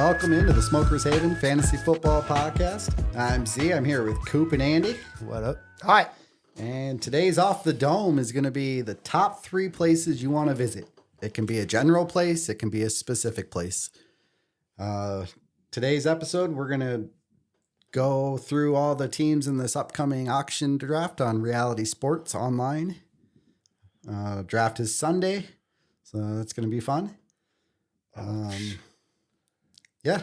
welcome into the Smokers Haven Fantasy Football Podcast. I'm Z. I'm here with Koop and Andy. What up? Hi. And today's Off the Dome is going to be the top 3 places you want to visit. It can be a general place. It can be a specific place. Today's episode, we're going to go through all the teams in this upcoming auction draft on Reality Sports Online. Draft is Sunday, so that's going to be fun. Yeah,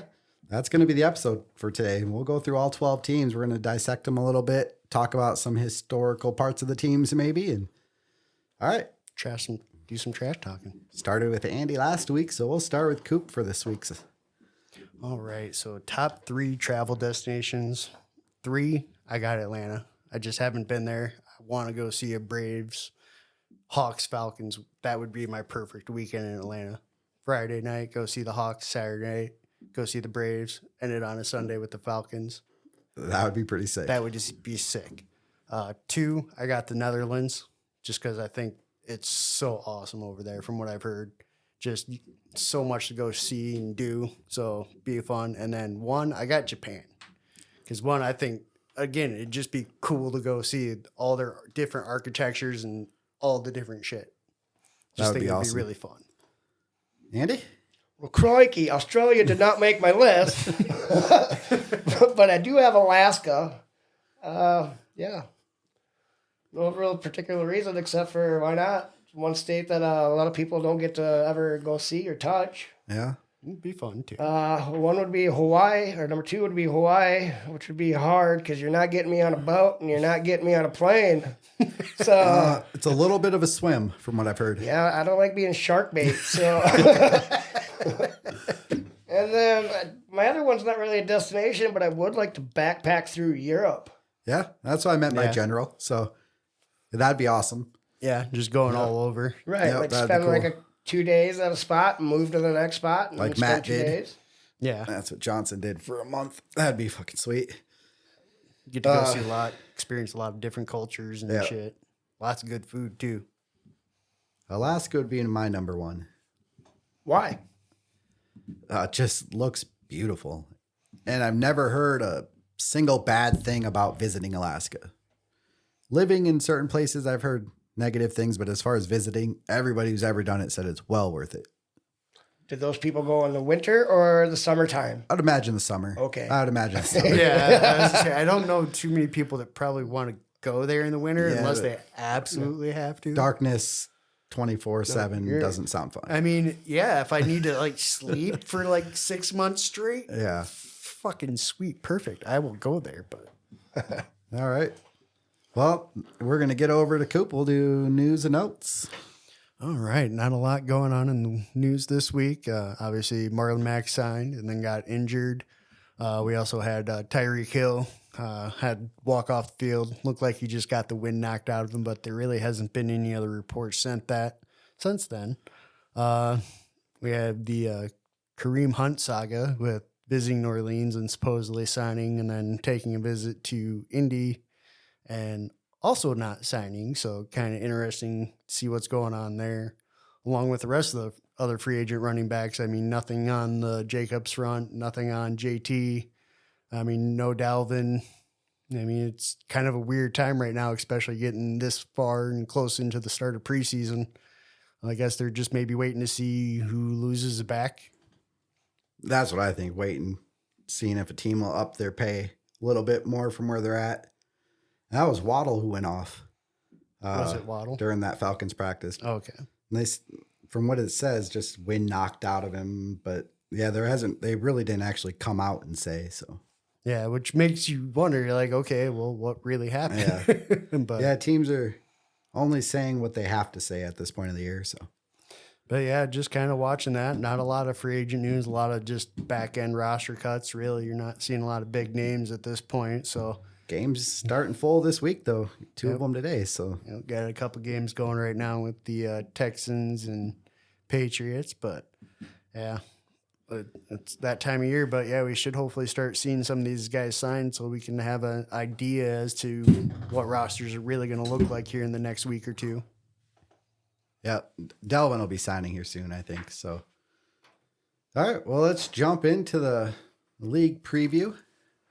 that's going to be the episode for today. We'll go through all 12 teams. We're going to dissect them a little bit, talk about some historical parts of the teams maybe. And all right. Do some trash talking. Started with Andy last week, so we'll start with Koop for this week's. All right, so top 3 travel destinations. 3, I got Atlanta. I just haven't been there. I want to go see a Braves, Hawks, Falcons. That would be my perfect weekend in Atlanta. Friday night, go see the Hawks. Saturday night, go see the Braves. End it on a Sunday with the Falcons. That would be pretty sick. That would just be sick. 2, I got the Netherlands, just because I think it's so awesome over there from what I've heard. Just so much to go see and do. So be fun. And then 1, I got Japan. Because 1, I think, again, it'd just be cool to go see all their different architectures and all the different shit. Just think it'd be really fun. Andy? Well, crikey, Australia did not make my list. But I do have Alaska. Yeah. No real particular reason except for why not? It's one state that a lot of people don't get to ever go see or touch. Yeah. It'd be fun, too. 1 would be Hawaii, or number 2 would be Hawaii, which would be hard because you're not getting me on a boat and you're not getting me on a plane. So it's a little bit of a swim from what I've heard. yeah, I don't like being shark bait. So, and then my other one's not really a destination, but I would like to backpack through Europe. Yeah, that's what I meant by general. So that'd be awesome. Yeah, just going all over. Right, Yep, like that'd spend be cool. like 2 days at a spot and move to the next spot. And Like then spend Matt 2 did. days. Yeah. That's what Johnson did for a month. That'd be fucking sweet. Get to go see a lot, experience a lot of different cultures and Yeah. shit. Lots of good food, too. Alaska would be my number 1. Why? Just looks beautiful. And I've never heard a single bad thing about visiting Alaska. Living in certain places, I've heard negative things, but as far as visiting, everybody who's ever done it said it's well worth it. Did those people go in the winter or the summertime? I'd imagine the summer. Okay. I'd imagine the summer. Yeah, I was gonna say, I don't know too many people that probably want to go there in the winter Yeah, unless but- they absolutely have to. Darkness 24/7 doesn't sound fun. I mean, yeah, if I need to like sleep for like 6 months straight, Yeah. fucking sweet, perfect. I will go there, but All right. Well, we're going to get over to Koop. We'll do news and notes. all right, not a lot going on in the news this week. Obviously, Marlon Mack signed and then got injured. We also had Tyreek Hill had walk off the field. Looked like he just got the wind knocked out of him, but there really hasn't been any other reports since then. We have the Kareem Hunt saga with visiting New Orleans and supposedly signing and then taking a visit to Indy and also not signing. So kind of interesting to see what's going on there, along with the rest of the other free agent running backs. I mean, nothing on the Jacobs front, nothing on JT. I mean, no Dalvin. I mean, it's kind of a weird time right now, especially getting this far and close into the start of preseason. I guess they're just maybe waiting to see who loses a back. That's what I think. Waiting, seeing if a team will up their pay a little bit more from where they're at. And that was Waddle who went off. Was it Waddle? During that Falcons practice. Okay. And they, from what it says, just wind knocked out of him. But yeah, they really didn't actually come out and say so. Yeah, which makes you wonder, you're like, okay, well, what really happened? Yeah. but Yeah, teams are only saying what they have to say at this point of the year. So, But yeah, just kind of watching that. Not a lot of free agent news, a lot of just back end roster cuts. Really, you're not seeing a lot of big names at this point. So games starting full this week, though. 2 of them today. So, got a couple games going right now with the Texans and Patriots. But yeah, it's that time of year. But yeah, we should hopefully start seeing some of these guys sign so we can have an idea as to what rosters are really going to look like here in the next week or two. yeah, Dalvin will be signing here soon, I think. So, All right, well, let's jump into the league preview.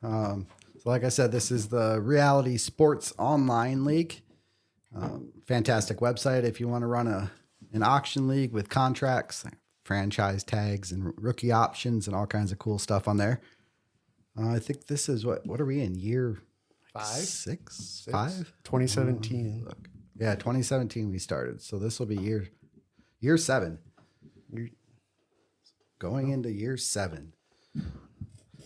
So like I said, this is the Reality Sports Online League. Fantastic website if you want to run an auction league with contracts, franchise tags, and rookie options, and all kinds of cool stuff on there. I think this is what are we in, year 6? 5? 2017. Yeah, 2017 we started. So this will be year 7. Going into year 7.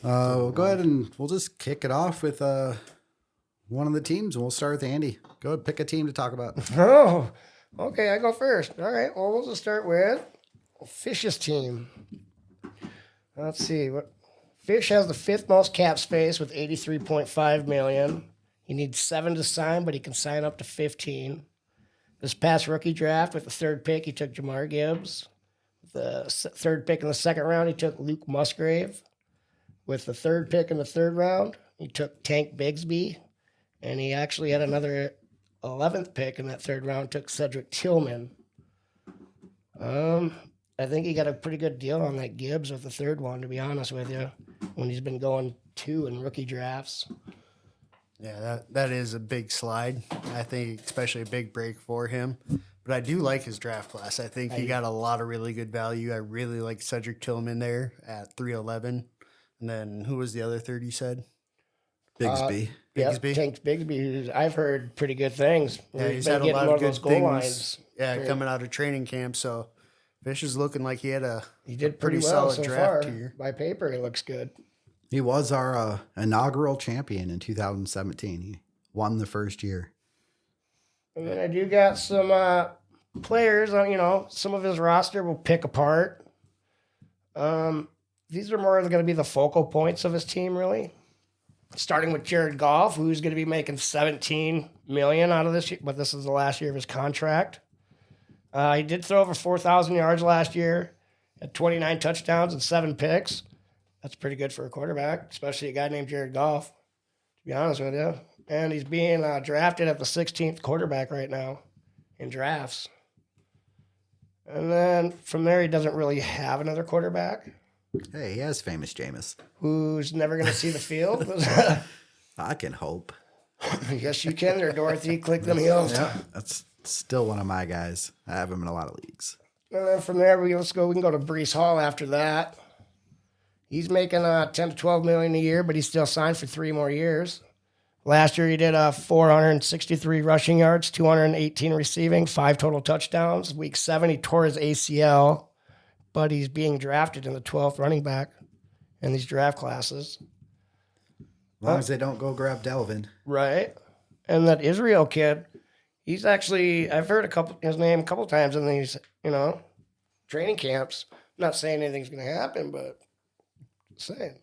We'll go ahead and we'll just kick it off with one of the teams, and we'll start with Andy. Go ahead, pick a team to talk about. Oh, okay, I go first. All right, well, we'll just start with Fish's team. Let's see. Fish has the 5th most cap space with $83.5 million. He needs 7 to sign, but he can sign up to 15. This past rookie draft with the 3rd pick, he took Jamar Gibbs. With the 3rd pick in the 2nd round, he took Luke Musgrave. With the 3rd pick in the 3rd round, he took Tank Bigsby. And he actually had another 11th pick in that 3rd round, took Cedric Tillman. I think he got a pretty good deal on that Gibbs with the 3rd one, to be honest with you, when he's been going 2 in rookie drafts. Yeah, that is a big slide. I think especially a big break for him. But I do like his draft class. I think he got a lot of really good value. I really like Cedric Tillman there at 311. And then who was the other 3rd you said? Bigsby. Bigsby. Tank Bigsby, I've heard pretty good things. Yeah, he's been had a getting lot more of good those goal things. lines. Yeah, coming out of training camp. So Fish is looking like he did pretty well solid so draft far. here. By paper, he looks good. He was our inaugural champion in 2017. He won the first year. And then I do got some players on, some of his roster we'll pick apart. These are more going to be the focal points of his team, really. Starting with Jared Goff, who's going to be making $17 million out of this year, but this is the last year of his contract. He did throw over 4,000 yards last year, had 29 touchdowns and 7 picks. That's pretty good for a quarterback, especially a guy named Jared Goff, to be honest with you. And he's being drafted at the 16th quarterback right now in drafts. And then from there, he doesn't really have another quarterback. Hey, he has famous Jameis. Who's never going to see the field. I can hope. Yes, you can there, Dorothy. Click them heels. Yeah, that's still one of my guys. I have him in a lot of leagues. And then from there, we can go to Brees Hall after that. He's making 10 to 12 million a year, but he's still signed for 3 more years. Last year, he did 463 rushing yards, 218 receiving, 5 total touchdowns. Week 7, he tore his ACL, but he's being drafted in the 12th running back in these draft classes. As long as they don't go grab Delvin. Right. And that Israel kid, he's actually, I've heard his name a couple times in these, training camps. I'm not saying anything's going to happen, but saying.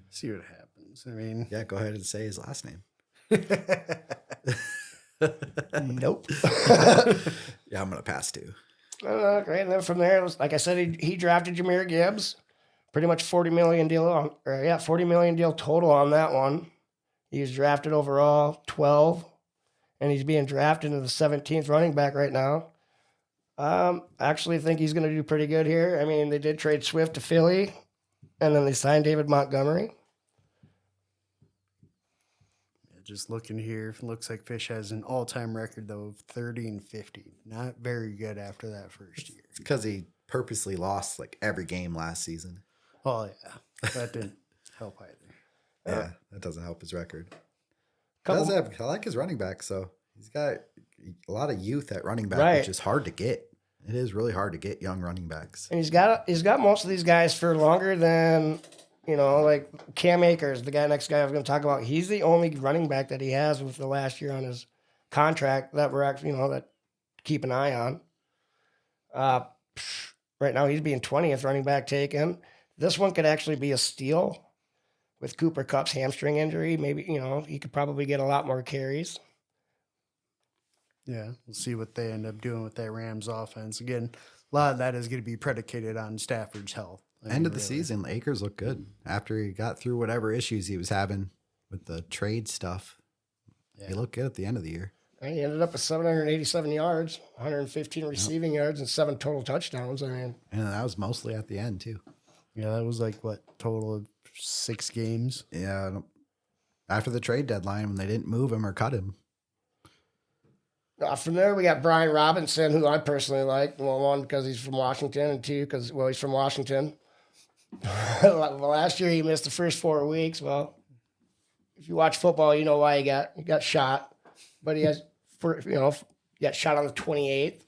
See what happens. I mean, Yeah, go ahead and say his last name. Nope. Yeah, I'm going to pass too. Great. And then from there, like I said, he drafted Jahmyr Gibbs. Pretty much $40 million deal. $40 million deal total on that one. He was drafted overall 12, and he's being drafted into the 17th running back right now. Actually think he's going to do pretty good here. I mean, they did trade Swift to Philly, and then they signed David Montgomery. just looking here, looks like Fish has an all-time record, though, of 30-50. Not very good after that first year. It's because he purposely lost like every game last season. Oh, yeah. That didn't help either. Yeah, that doesn't help his record. I like his running back, so he's got a lot of youth at running back, Right. which is hard to get. It is really hard to get young running backs. And he's got most of these guys for longer than, like Cam Akers, the next guy I was going to talk about. He's the only running back that he has with the last year on his contract that we're actually, that keep an eye on. Right now he's being 20th running back taken. This one could actually be a steal with Cooper Kupp's hamstring injury. Maybe, he could probably get a lot more carries. Yeah, we'll see what they end up doing with that Rams offense. Again, a lot of that is going to be predicated on Stafford's health. End of the season, Akers looked good after he got through whatever issues he was having with the trade stuff. Yeah. He looked good at the end of the year. And he ended up with 787 yards, 115 receiving yards, and 7 total touchdowns. And that was mostly at the end too. Yeah, that was like what total of 6 games. Yeah. After the trade deadline, when they didn't move him or cut him. From there, we got Brian Robinson, who I personally like. Well, one, because he's from Washington, and two, because, well, he's from Washington. Well, last year, he missed the first 4 weeks. Well, if you watch football, you know why he got shot. But he got shot on the 28th.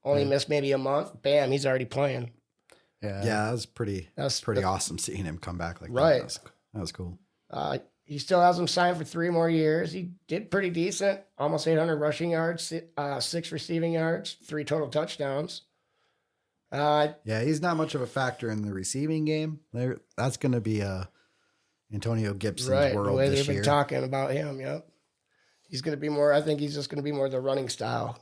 Only missed maybe a month. Bam, he's already playing. Yeah. Yeah, that was pretty awesome seeing him come back like Right. that. That was cool. He still has him signed for 3 more years. He did pretty decent. Almost 800 rushing yards, 6 receiving yards, 3 total touchdowns. Yeah, he's not much of a factor in the receiving game. That's going to be Antonio Gibson's Right, the world way this they've year. been talking about him, yep. He's going to be more, I think he's just going to be more the running style.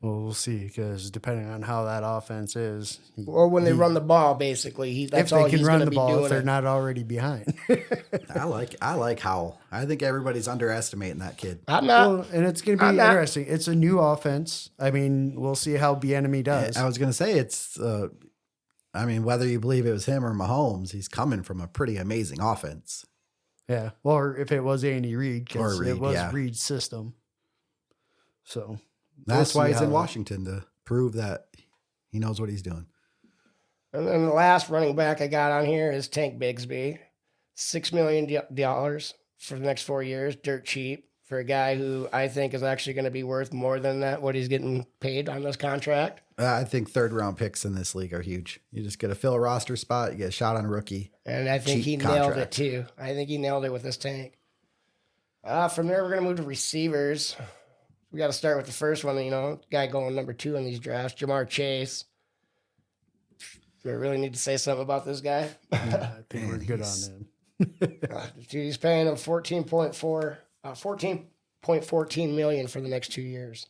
Well, we'll see, because depending on how that offense is, Or when they run the ball, basically, that's if all they can he's run going to the be ball, doing. if they're not already behind. I like Howell. I think everybody's underestimating that kid. I'm not. Well, and it's going to be I'm not- interesting. It's a new offense. I mean, we'll see how Bieniemy does. I was going to say it's. I mean, whether you believe it was him or Mahomes, he's coming from a pretty amazing offense. Yeah. Well, or if it was Andy Reid, because Or Reid, it was yeah. Reid's system. So That's we'll why see he's in how- Washington, to prove that he knows what he's doing. And then the last running back I got on here is Tank Bigsby. $6 million for the next 4 years, dirt cheap for a guy who I think is actually going to be worth more than that, what he's getting paid on this contract. I think 3rd round picks in this league are huge. You just get to fill a roster spot, you get a shot on a rookie. And I think Cheap he nailed it contract. too. I think he nailed it with this Tank. From there, we're going to move to receivers. We got to start with the first one, guy going number 2 in these drafts, Jamar Chase. Do I really need to say something about this guy? Yeah, I think we're good on he's- him. Dude, he's paying him $14.14 million for the next 2 years.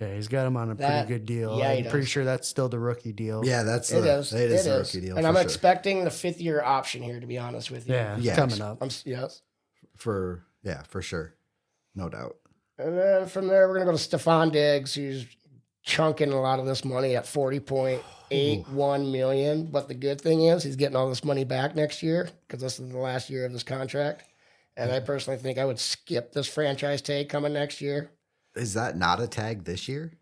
Yeah, he's got him on a That- pretty good deal. yeah, he I'm pretty does. sure that's still the rookie deal. Yeah, that's It is. It is a rookie deal. And for I'm sure. expecting the 5th-year option here, to be honest with you. Yeah, Yeah. coming up. Yes. for sure, no doubt. And then from there, we're going to go to Stephon Diggs, who's chunking a lot of this money at $40.81 million. But the good thing is he's getting all this money back next year because this is the last year of this contract. And I personally think I would skip this franchise tag coming next year. Is that not a tag this year?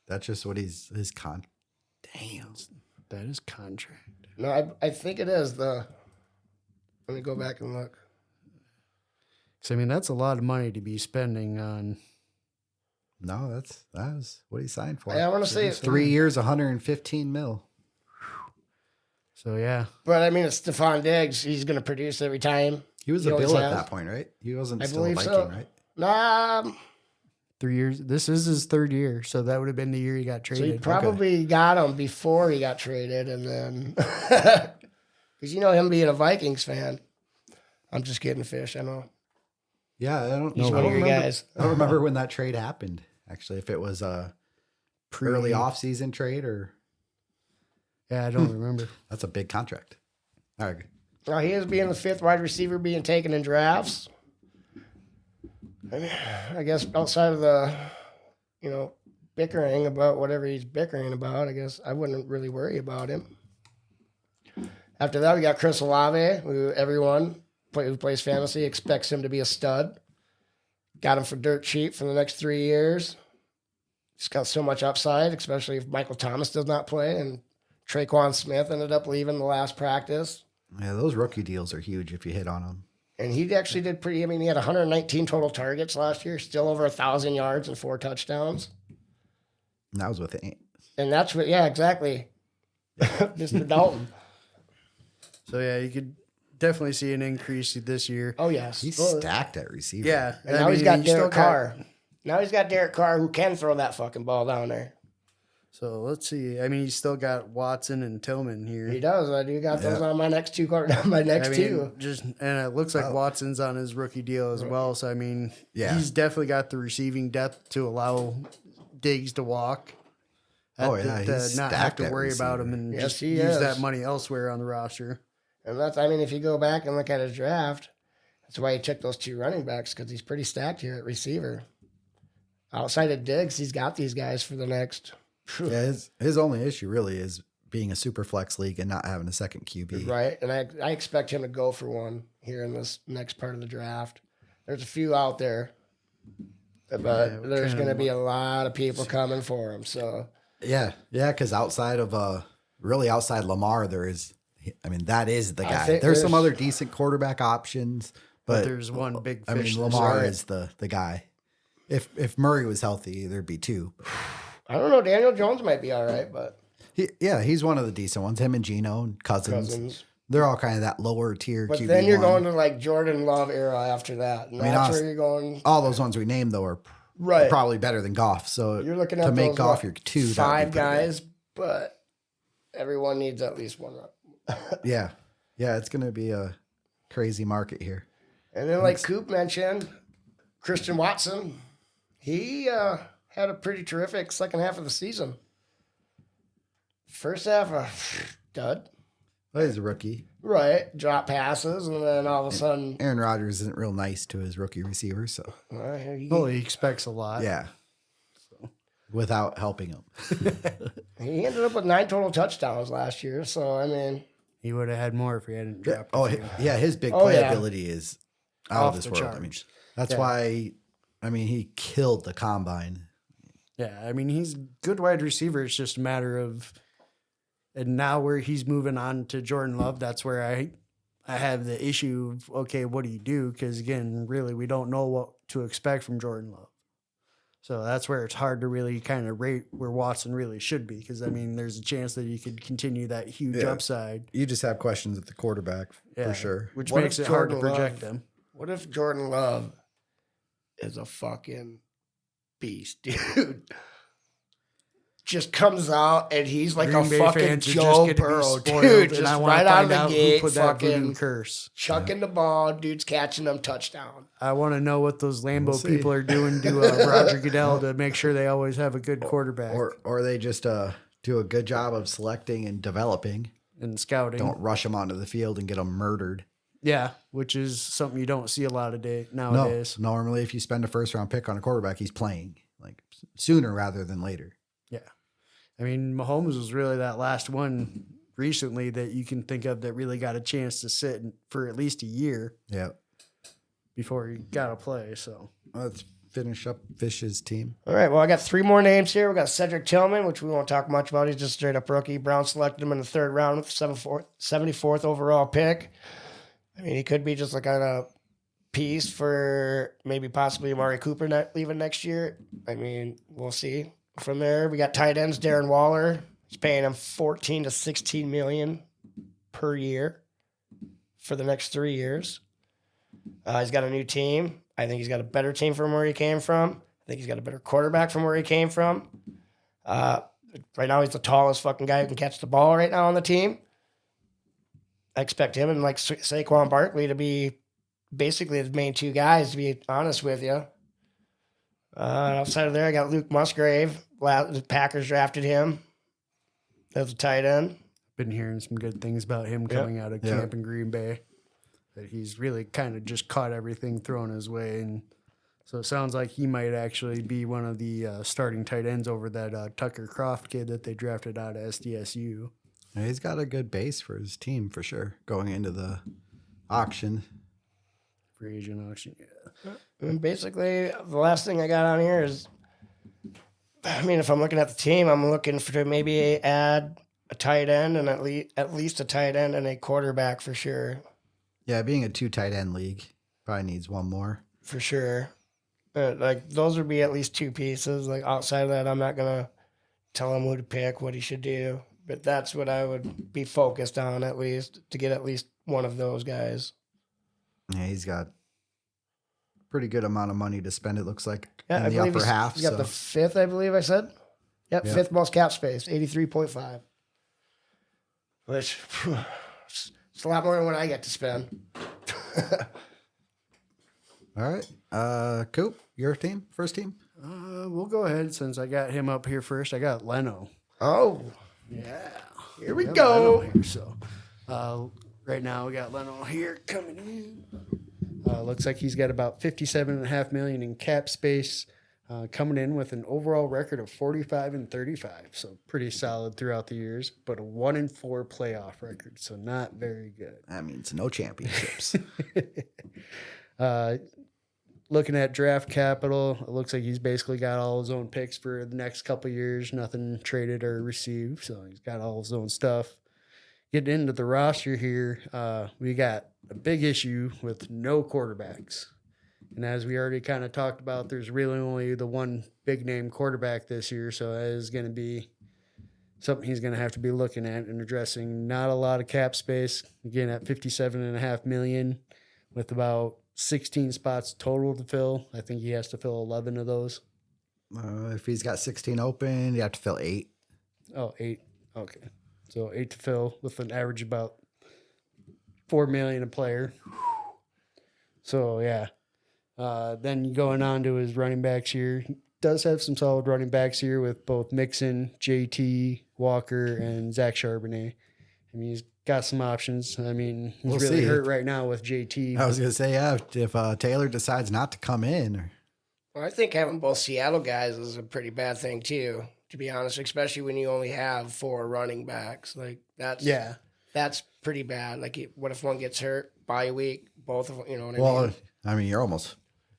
That's just what his con. Damn. That is contract. No, I think it is the. Let me go back and look. So, I mean, that's a lot of money to be spending on. No, that was what he signed for. I want to say, 3 years, 115 mil. So, yeah. but I mean, it's Stephon Diggs. He's going to produce every time. He was He a always Bill at has. that point, right? He wasn't I still a believe Viking, so. right? Nah, 3 years. This is his 3rd year. So, that would have been the year he got so traded. you probably got him before he got traded, and then because him being a Vikings fan. I'm just kidding, Fish. I know Yeah, I don't he's know. one of your guys. I don't remember when that trade happened. Actually, if it was a early off-season trade or Yeah, I don't remember. that's a big contract. All right. Now he is being the 5th wide receiver being taken in drafts. I guess outside of the, bickering about whatever he's bickering about, I guess I wouldn't really worry about him. After that, we got Chris Olave, who everyone who plays fantasy expects him to be a stud. Got him for dirt cheap for the next 3 years. He's got so much upside, especially if Michael Thomas does not play. And Traquan Smith ended up leaving the last practice. Yeah, those rookie deals are huge if you hit on them. And he actually did pretty. I mean, he had 119 total targets last year, still over 1,000 yards and 4 touchdowns. And that was with it. And that's what, yeah, exactly. Mr. Dalton. So, yeah, you could definitely see an increase this year. Oh, yes. He's Well, stacked at receiver. Yeah. and I now he's mean, got you still Derek Carr. Now he's got Derek Carr who can throw that fucking ball down there. So, let's see. I mean, he's still got Watson and Tillman here. He does. I do got those Yeah. on my next two. My next I mean, two. and it looks like Watson's on his rookie deal as well. So I mean, Yeah. he's definitely got the receiving depth to allow Diggs to walk. Oh, yeah, to he's not have stacked to at worry about receiver. him and Yes, just he use is. that money elsewhere on the roster. And that's, I mean, if you go back and look at his draft, that's why he took those 2 running backs, because he's pretty stacked here at receiver. Outside of Diggs, he's got these guys for the next. Yeah, his only issue really is being a super flex league and not having a second QB. Right. And I expect him to go for one here in this next part of the draft. There's a few out there, but there's going to be a lot of people coming for him. So yeah, because outside Lamar, that is the guy. There's some other decent quarterback options, but there's one big fish. Lamar is the guy. If Murray was healthy, there'd be two. I don't know. Daniel Jones might be all right, but he's one of the decent ones. Him and Geno and Cousins. They're all kind of that lower tier. But QB1. then you're going to like Jordan Love era after that. And that's where you're going. All those ones we named though are probably better than Goff. So you're looking at to make Goff your 2, 5 guys, but everyone needs at least one run. yeah, it's going to be a crazy market here. And then, like Koop mentioned, Christian Watson, he had a pretty terrific second half of the season. First half, dud. Well, he's a rookie. Right. Drop passes, and then all of a sudden... Aaron Rodgers isn't real nice to his rookie receivers, so... he expects a lot. Yeah. So, without helping him. He ended up with 9 total touchdowns last year, so, I mean... He would have had more if he hadn't dropped his big playability is out of this world. Charge. I mean, that's why... he killed the combine. Yeah, he's good wide receiver. It's just a matter of... And now where he's moving on to Jordan Love, that's where I have the issue of, okay, what do you do? Because, again, really, we don't know what to expect from Jordan Love. So that's where it's hard to really kind of rate where Watson really should be. Because, there's a chance that he could continue that huge upside. You just have questions at the quarterback, for sure. Which makes it hard to project them. What if Jordan Love is a fucking beast, dude? Just comes out and he's like Green a Bay fucking Joe Burrow, dude. Just right out of the gate, put that fucking curse. Chucking the ball, dude's catching them, touchdown. I want to know what those Lambeau people are doing to Roger Goodell to make sure they always have a good quarterback. Or they just do a good job of selecting and developing. And scouting. Don't rush them onto the field and get them murdered. Yeah, which is something you don't see a lot of nowadays. No, normally if you spend a first-round pick on a quarterback, he's playing like sooner rather than later. Yeah. Mahomes was really that last one recently that you can think of that really got a chance to sit for at least a year. Yeah. Before he got to play. So let's finish up Fish's team. All right. Well, I got 3 more names here. We got Cedric Tillman, which we won't talk much about. He's just a straight up rookie. Brown selected him in the 3rd round with 74th overall pick. He could be just a kind of piece for maybe possibly Amari Cooper leaving next year. We'll see. From there, we got tight ends Darren Waller. He's paying him $14 to $16 million per year for the next 3 years. He's got a new team. I think he's got a better team from where he came from. I think he's got a better quarterback from where he came from. Right now, he's the tallest fucking guy who can catch the ball right now on the team. I expect him and Saquon Barkley to be basically the main 2 guys, to be honest with you. Outside of there, I got Luke Musgrave. The Packers drafted him as a tight end. Been hearing some good things about him coming out of camp in Green Bay. That he's really kind of just caught everything thrown his way. And so it sounds like he might actually be one of the starting tight ends over that Tucker Croft kid that they drafted out of SDSU. Yeah, he's got a good base for his team for sure going into the auction. Free agent auction, yeah. And basically, the last thing I got on here is, if I'm looking at the team, I'm looking to maybe add a tight end and at least a tight end and a quarterback for sure. Yeah, being a 2 tight end league, probably needs one more. For sure. Those would be at least 2 pieces. Outside of that, I'm not going to tell him who to pick, what he should do. But that's what I would be focused on at least, to get at least one of those guys. Yeah, he's got pretty good amount of money to spend, it looks like, in the upper half. He's got the 5th, I believe I said. Yep, 5th most cap space, 83.5. Which, it's a lot more than what I get to spend. All right. Coop, your team, first team? We'll go ahead since I got him up here first. I got Leno. Oh. Yeah. Here we go. Here, so, right now we got Leno here coming in. Looks like he's got about $57.5 million in cap space. coming in with an overall record of 45-35. So pretty solid throughout the years, but a 1-4 playoff record. So not very good. That means no championships. Looking at draft capital, it looks like he's basically got all his own picks for the next couple of years, nothing traded or received. So he's got all his own stuff. Getting into the roster here, we got a big issue with no quarterbacks. And as we already kind of talked about, there's really only the one big name quarterback this year. So that is going to be something he's going to have to be looking at and addressing. Not a lot of cap space. Again, at $57.5 million with about 16 spots total to fill. I think he has to fill 11 of those. If he's got 16 open, you have to fill 8. Oh, 8. Okay. So 8 to fill with an average about $4 million a player. So, yeah. Then going on to his running backs here. He does have some solid running backs here with both Mixon, JT, Walker, and Zach Charbonnet. I mean, he's got some options. I mean, he's We'll really see. hurt right now with JT. I was going to say, yeah, if Taylor decides not to come in. Well, I think having both Seattle guys is a pretty bad thing too, to be honest, especially when you only have 4 running backs. Like that's pretty bad. Like, what if one gets hurt by a week? Both of them, you know what I mean? I mean, you're almost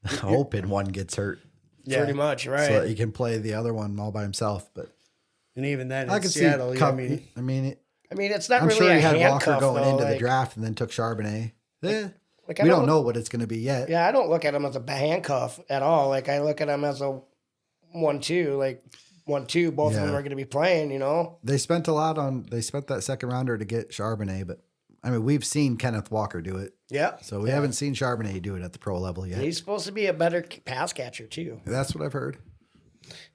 hoping one gets hurt. Yeah. Pretty much, right? So that he can play the other one all by himself. But And even then, I in can Seattle, see. I mean, I mean, it's not I'm really sure a he had handcuff, Walker going though, into the like- draft and then took Charbonnet. Like, We don't know what it's going to be yet. Yeah, I don't look at him as a handcuff at all. Like, I look at him as a 1-2. Like, 1-2, both of them Yeah. are going to be playing, you know? They spent that second rounder to get Charbonnet, but I mean, we've seen Kenneth Walker do it. Yeah. So we haven't seen Charbonnet do it at the pro level yet. He's supposed to be a better pass catcher, too. That's what I've heard.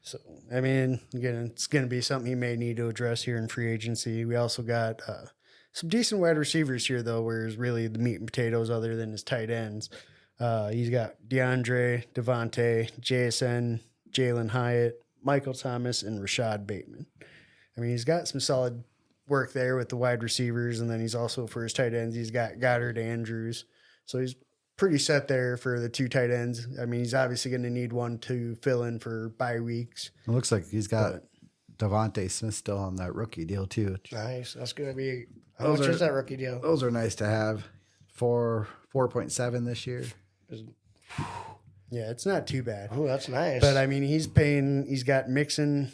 so, I mean, again, it's going to be something he may need to address here in free agency. We also got some decent wide receivers here, though, whereas really the meat and potatoes other than his tight ends. He's got DeAndre, Devontae, JSN, Jalen Hyatt, Michael Thomas, and Rashad Bateman. I mean, he's got some solid work there with the wide receivers, and then he's also, for his tight ends, he's got Goddard, Andrews. So he's pretty set there for the 2 tight ends. I mean, he's obviously going to need one to fill in for bye weeks. It looks like he's got Devontae Smith still on that rookie deal too. Nice. That's going to be... How much is that rookie deal? Those are nice to have for 4.7 this year. Yeah, it's not too bad. Oh, that's nice. But I mean, he's got Mixon.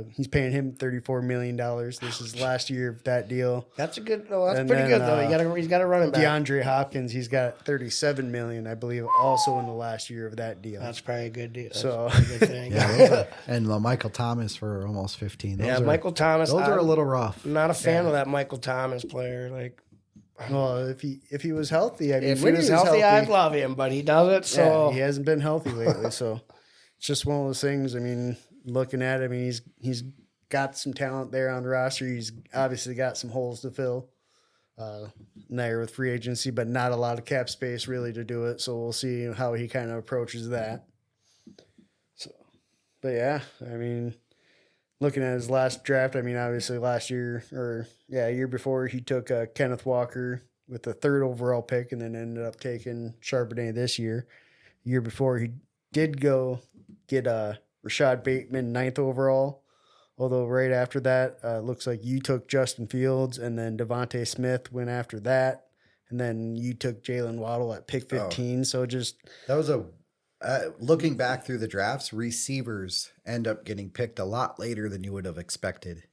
He's paying him $34 million. This is last year of that deal. That's a good. Oh, that's And pretty then, good though. He's got a running back. DeAndre Hopkins, he's got $37 million, I believe, also in the last year of that deal. That's probably a good deal. That's So- a good thing. And Michael Thomas for almost 15. Yeah, Michael Thomas. Those are a little rough. I'm not a fan of that Michael Thomas player. Like, Well, if he was healthy, I mean, if he when was healthy, I'd love him, but he doesn't. So yeah, he hasn't been healthy lately. So it's just one of those things. I mean, looking at it, I mean, he's got some talent there on the roster. He's obviously got some holes to fill there with free agency, but not a lot of cap space really to do it. So we'll see how he kind of approaches that. So, but yeah, I mean, looking at his last draft, I mean, obviously last year a year before, he took Kenneth Walker with the 3rd overall pick and then ended up taking Charbonnet this year. The year before, he did go get Rashad Bateman 9th overall. Although right after that, looks like you took Justin Fields and then Devontae Smith went after that. And then you took Jalen Waddle at pick 15. So just... That was looking back through the drafts, receivers end up getting picked a lot later than you would have expected.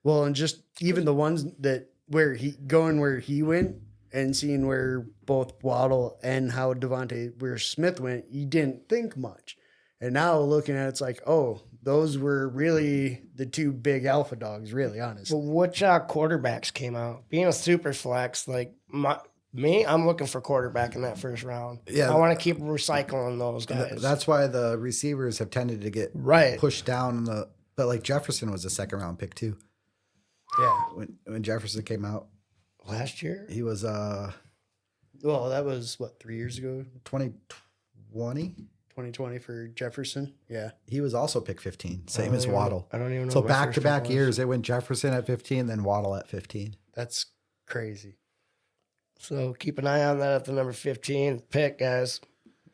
Well, and just even the ones that where he went and seeing where both Waddle and how where Smith went, you didn't think much. And now looking at it, it's like, oh, those were really the 2 big alpha dogs, really, honestly. But which quarterbacks came out? Being a super flex, like I'm looking for quarterback in that first round. Yeah. I want to keep recycling those guys. That's why the receivers have tended to get pushed down but like Jefferson was a 2nd round pick too. Yeah. When Jefferson came out last year. he was Well, that was 3 years ago? 2020? 2020 for Jefferson. Yeah. He was also pick 15, same as Waddle. I don't even know. So what my first back-to-back pick was. years, they went Jefferson at 15, then Waddle at 15. That's crazy. So keep an eye on that at the number 15 pick, guys.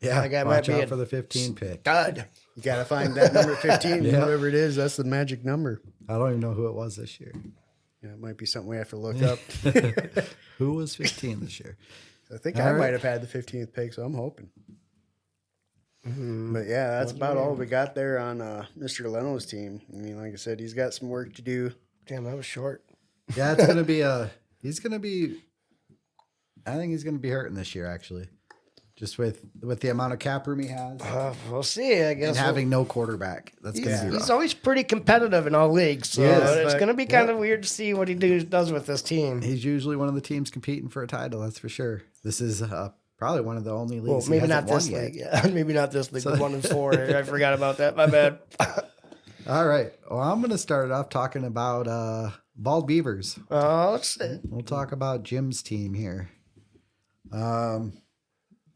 Yeah, That guy might watch be out a for the 15 pick. stud. You got to find that number 15, Yeah. whatever it is. That's the magic number. I don't even know who it was this year. Yeah, it might be something we have to look up. Who was 15 this year? I think All I right. might have had the 15th pick, so I'm hoping. But yeah, that's about all we got there on Mr. Leno's team. I mean, like I said, he's got some work to do. Damn, that was short. Yeah, it's gonna be he's gonna be. I think he's gonna be hurting this year, actually, just with the amount of cap room he has We'll see. I guess and having no quarterback. That's gonna be he's rough. always pretty competitive in all leagues. So Yes, it's but- going to be kind of weird to see what he does with this team. He's usually one of the teams competing for a title. That's for sure. This is probably one of the only Well, leagues. he maybe hasn't not won this yet. league. Yeah, maybe not this league. 1-4. I forgot about that. My bad. All right. Well, I'm gonna start it off talking about Bald Beavers. Let's see. We'll talk about Jim's team here.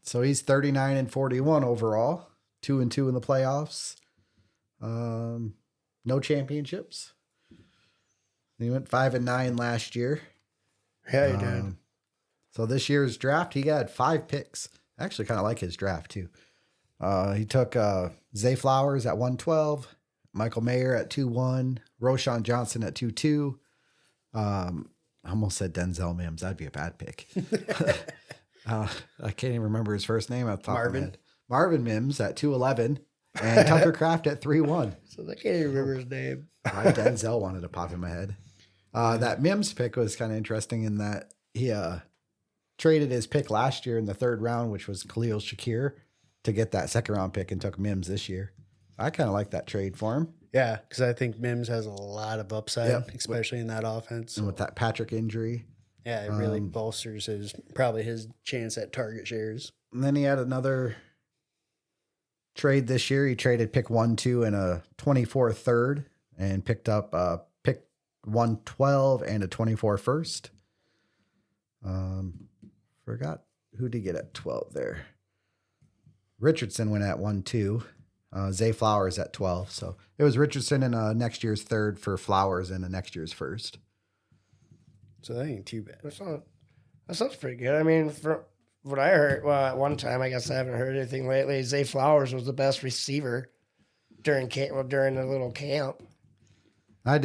So he's 39-41 overall, 2-2 in the playoffs. No championships. He went 5-9 last year. Yeah, he did. So this year's draft, he got 5 picks. I actually kind of like his draft too. He took Zay Flowers at 112, Michael Mayer at 2-1, Roshan Johnson at 2-2. I almost said Denzel Mims. That'd be a bad pick. I can't even remember his first name. Marvin Mims at 211 and Tucker Kraft at 3-1. So I can't even remember his name. Denzel wanted to pop in my head. That Mims pick was kind of interesting in that he traded his pick last year in the 3rd round, which was Khalil Shakir, to get that 2nd round pick and took Mims this year. I kind of like that trade for him. Yeah, because I think Mims has a lot of upside, Yep. especially in that offense. And with that Patrick injury. Yeah, it really bolsters his chance at target shares. And then he had another trade this year. He traded pick 1-2 and a 24 third and picked up pick 112 and a 24 first. Forgot who did he get at 12 there. Richardson went at 1-2. Zay Flowers at 12. So it was Richardson and next year's 3rd for Flowers and a next year's 1st. So that ain't too bad. That sounds pretty good. I mean, for what I heard, well, at one time, I guess I haven't heard anything lately. Zay Flowers was the best receiver during the little camp. I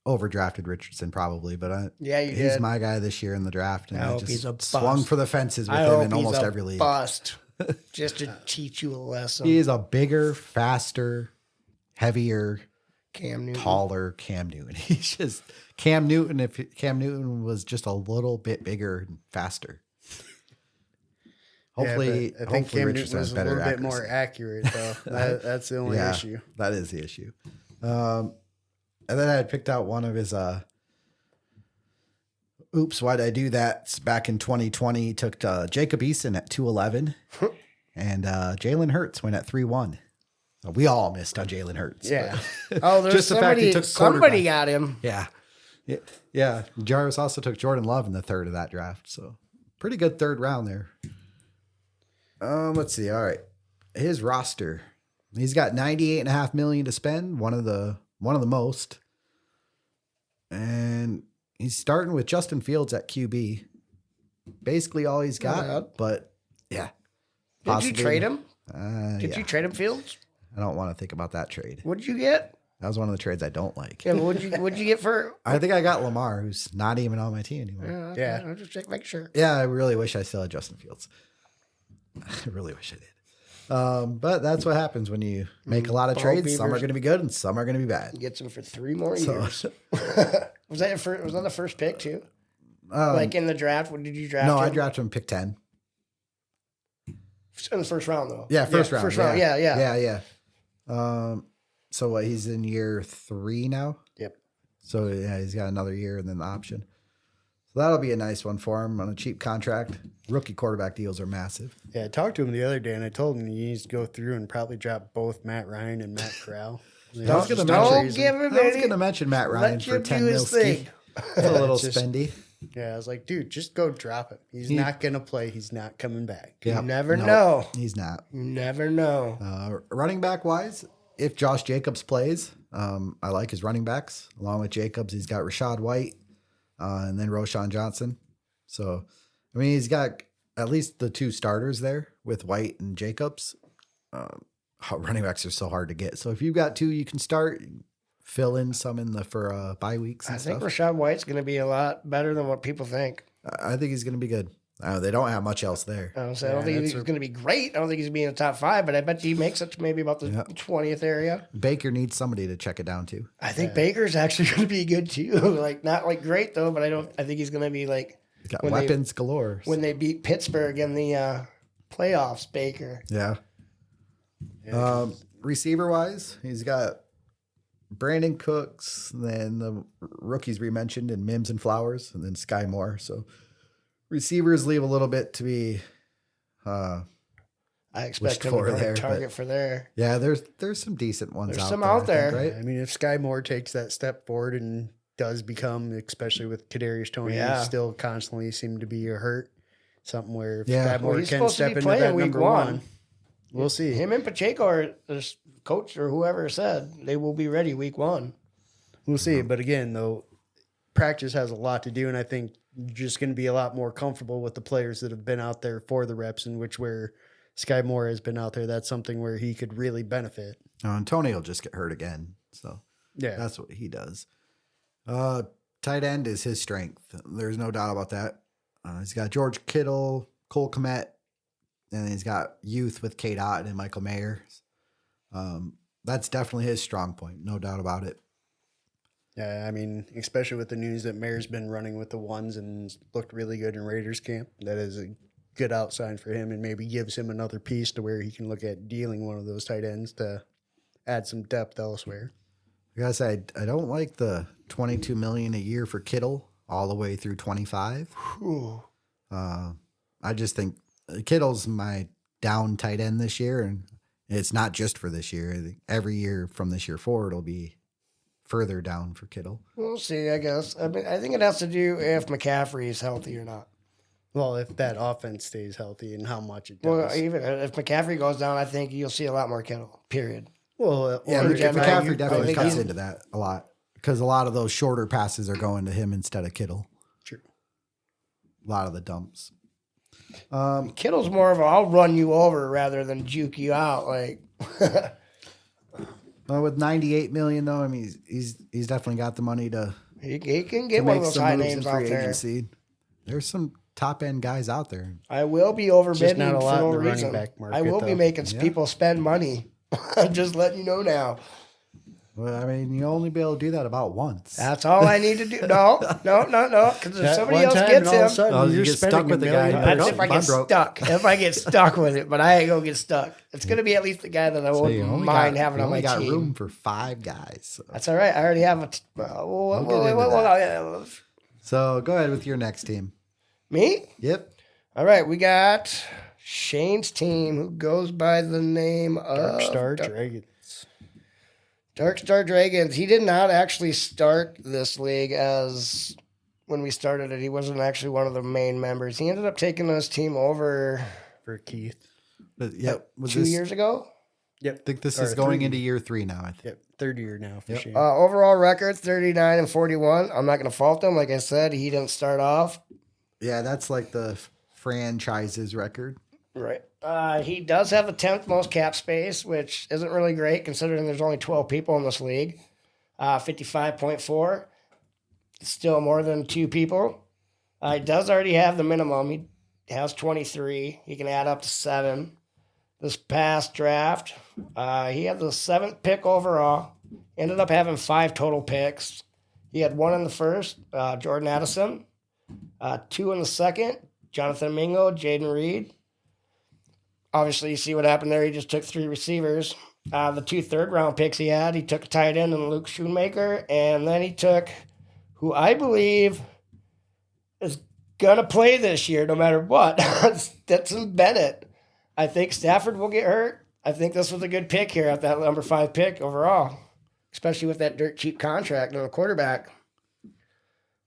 overdrafted Richardson probably, but You he's did. my guy this year in the draft. And I I hope just he's a swung bust. for the fences with I him hope in he's almost a every league. bust, just to teach you a lesson. He is a bigger, faster, heavier, Cam Newton. taller Cam Newton. He's just Cam Newton. If Cam Newton was just a little bit bigger and faster. Hopefully, yeah, but I think hopefully Cam Newton Richardson was has a better little bit accuracy. more accurate, though. That's the only issue. That is the issue. And then I had picked out one of his oops, why'd I do that? Back in 2020, he took Jacob Eason at 211 and Jalen Hurts went at 3-1. So we all missed on Jalen Hurts. Yeah. Oh, there's Just the fact he took somebody quarterback. got him. Yeah. Yeah. Jarvis also took Jordan Love in the 3rd of that draft. So pretty good 3rd round there. Let's see. All right. His roster. He's got $98.5 million to spend, one of the most. And he's starting with Justin Fields at QB. Basically all he's got, bad. but yeah. Did you trade him? Did Yeah. you trade him, Fields? I don't want to think about that trade. What did you get? That was one of the trades I don't like. Yeah, what'd you get for? I think I got Lamar, who's not even on my team anymore. Yeah. I'll just make sure. Yeah, I really wish I still had Justin Fields. I really wish I did. But that's what happens when you make a lot of Ball trades. Some are beavers. going to be good and some are going to be bad. Gets him for 3 more So, years. Was that the first pick too? Like in the draft? What did you draft? no, I him? drafted him pick 10. In the first round though. Yeah, first round. First round. Yeah. So what? He's in year 3 now. Yep. So yeah, he's got another year and then the option. So that'll be a nice one for him on a cheap contract. Rookie quarterback deals are massive. Yeah, I talked to him the other day, and I told him he needs to go through and probably drop both Matt Ryan and Matt Corral. I was gonna Don't mention- give him I was any. going to mention Matt Ryan Let for him 10 do his mil thing. It's a little Just- spendy. Yeah, I was like, dude, just go drop him. He's not going to play. He's not coming back. Yeah, never know. He's not. You never know. Running back wise, if Josh Jacobs plays, I like his running backs. Along with Jacobs, he's got Rashad White and then Roshan Johnson. So, I mean, he's got at least the 2 starters there, with White and Jacobs. Running backs are so hard to get. So if you've got two, you can start, fill in some for bye weeks and I think stuff. Rachaad White's going to be a lot better than what people think. I think he's going to be good. They don't have much else there. I don't think he's going to be great. I don't think he's going to be in the top 5, but I bet he makes it to maybe about the 20th area. Baker needs somebody to check it down to. I think Baker's actually going to be good too. Like not like great though, but I think he's going to be like He's got weapons galore. When they beat Pittsburgh in the playoffs, Baker. Yeah. Receiver wise, he's got Brandon Cooks, then the rookies we mentioned, and Mims and Flowers, and then Sky Moore. So receivers leave a little bit to be. I expect him to be a target for there. Yeah, there's some decent ones. There's out some there, out there, right? I mean, if Sky Moore takes that step forward and does become, especially with Kadarius Toney, still constantly seem to be a hurt. Something where if Sky Moore can step into that number one, we'll see. Him and Pacheco, or the coach or whoever said they will be ready week 1. We'll see. But again, though, practice has a lot to do, and I think you're just going to be a lot more comfortable with the players that have been out there for the reps, in which where Sky Moore has been out there. That's something where he could really benefit. And Tony will just get hurt again. So that's what he does. Tight end is his strength. There's no doubt about that. He's got George Kittle, Cole Kmet, and he's got youth with Kate Otten and Michael Mayer. That's definitely his strong point. No doubt about it. Yeah, I mean, especially with the news that Mayer's been running with the ones and looked really good in Raiders camp. That is a good outside for him and maybe gives him another piece to where he can look at dealing one of those tight ends to add some depth elsewhere. I gotta say, I don't like the $22 million a year for Kittle all the way through 25. I just think Kittle's my down tight end this year, and it's not just for this year. I think every year from this year forward will be further down for Kittle. We'll see, I guess. I mean, I think it has to do if McCaffrey is healthy or not. Well, if that offense stays healthy and how much it does. Well, even if McCaffrey goes down, I think you'll see a lot more Kittle, period. Well, McCaffrey definitely cuts into that a lot because a lot of those shorter passes are going to him instead of Kittle. True. A lot of the dumps. Kittle's more of a I'll run you over rather than juke you out. Like with $98 million though, I mean he's definitely got the money to. He can get one of those high names out there. Agency. There's some top end guys out there. I will be overbidding not a lot for no in the reason. running back market, I will be making people spend money. I'm just letting you know now. Well, I mean, you only be able to do that about once. That's all I need to do. No. Because if somebody else gets him, you get stuck with the guy. That's if I get stuck. If I get stuck with it, but I ain't gonna get stuck. It's gonna be at least the guy that I wouldn't mind having on my team. You only got room for 5 guys. So. That's all right. I already have a. So go ahead with your next team. Me? Yep. All right, we got Shane's team, who goes by the name of Dark Star Dragons. He did not actually start this league as when we started it. He wasn't actually one of the main members. He ended up taking his team over for Keith. Yep. 2 years ago. Yep. I think this is going into year 3 now. I think. Yep. 3rd year now for Shane. Overall record 39-41. I'm not going to fault him. Like I said, he didn't start off. Yeah, that's like the franchise's record. Right. He does have the 10th most cap space, which isn't really great considering there's only 12 people in this league. 55.4. Still more than 2 people. He does already have the minimum. He has 23. He can add up to 7. This past draft, he had the 7th pick overall. Ended up having 5 total picks. He had 1 in the first, Jordan Addison. 2 in the second, Jonathan Mingo, Jaden Reed. Obviously, you see what happened there. He just took 3 receivers. The 2 third-round picks he took a tight end and Luke Schoonmaker, and then he took who I believe is going to play this year no matter what, Stetson Bennett. I think Stafford will get hurt. I think this was a good pick here at that number 5 pick overall, especially with that dirt cheap contract on the quarterback.